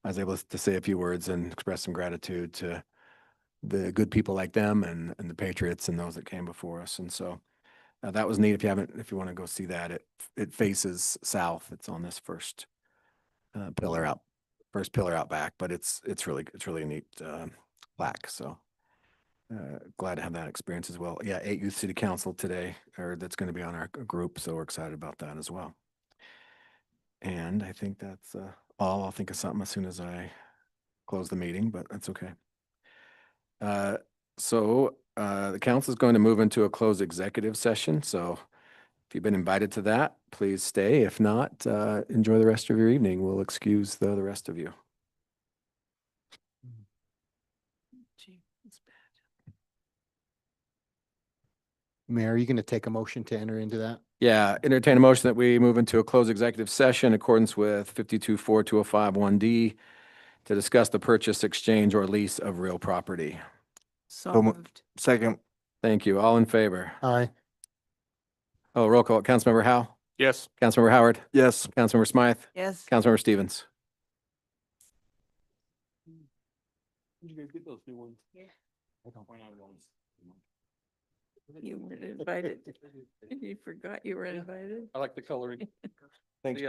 I was able to say a few words and express some gratitude to the good people like them and the patriots and those that came before us. And so that was neat. If you want to go see that, it faces south. It's on this first pillar out back, but it's really a neat plaque. So glad to have that experience as well. Yeah, 8 Youth City Council today, or that's going to be on our group. So we're excited about that as well. And I think that's all. I'll think of something as soon as I close the meeting, but that's okay. So the council is going to move into a closed executive session. So if you've been invited to that, please stay. If not, enjoy the rest of your evening. We'll excuse the rest of you. Mayor, are you going to take a motion to enter into that? Yeah, entertain a motion that we move into a closed executive session in accordance with 52-4-205-1D to discuss the purchase, exchange, or lease of real property. So moved. Second. Thank you. All in favor? Aye. Oh, roll call. Councilmember Howe? Yes. Councilmember Howard? Yes. Councilmember Smythe? Yes. Councilmember Stevens? Did you guys get those new ones? Yeah. I don't. You weren't invited. You forgot you were invited. I like the coloring. Thanks,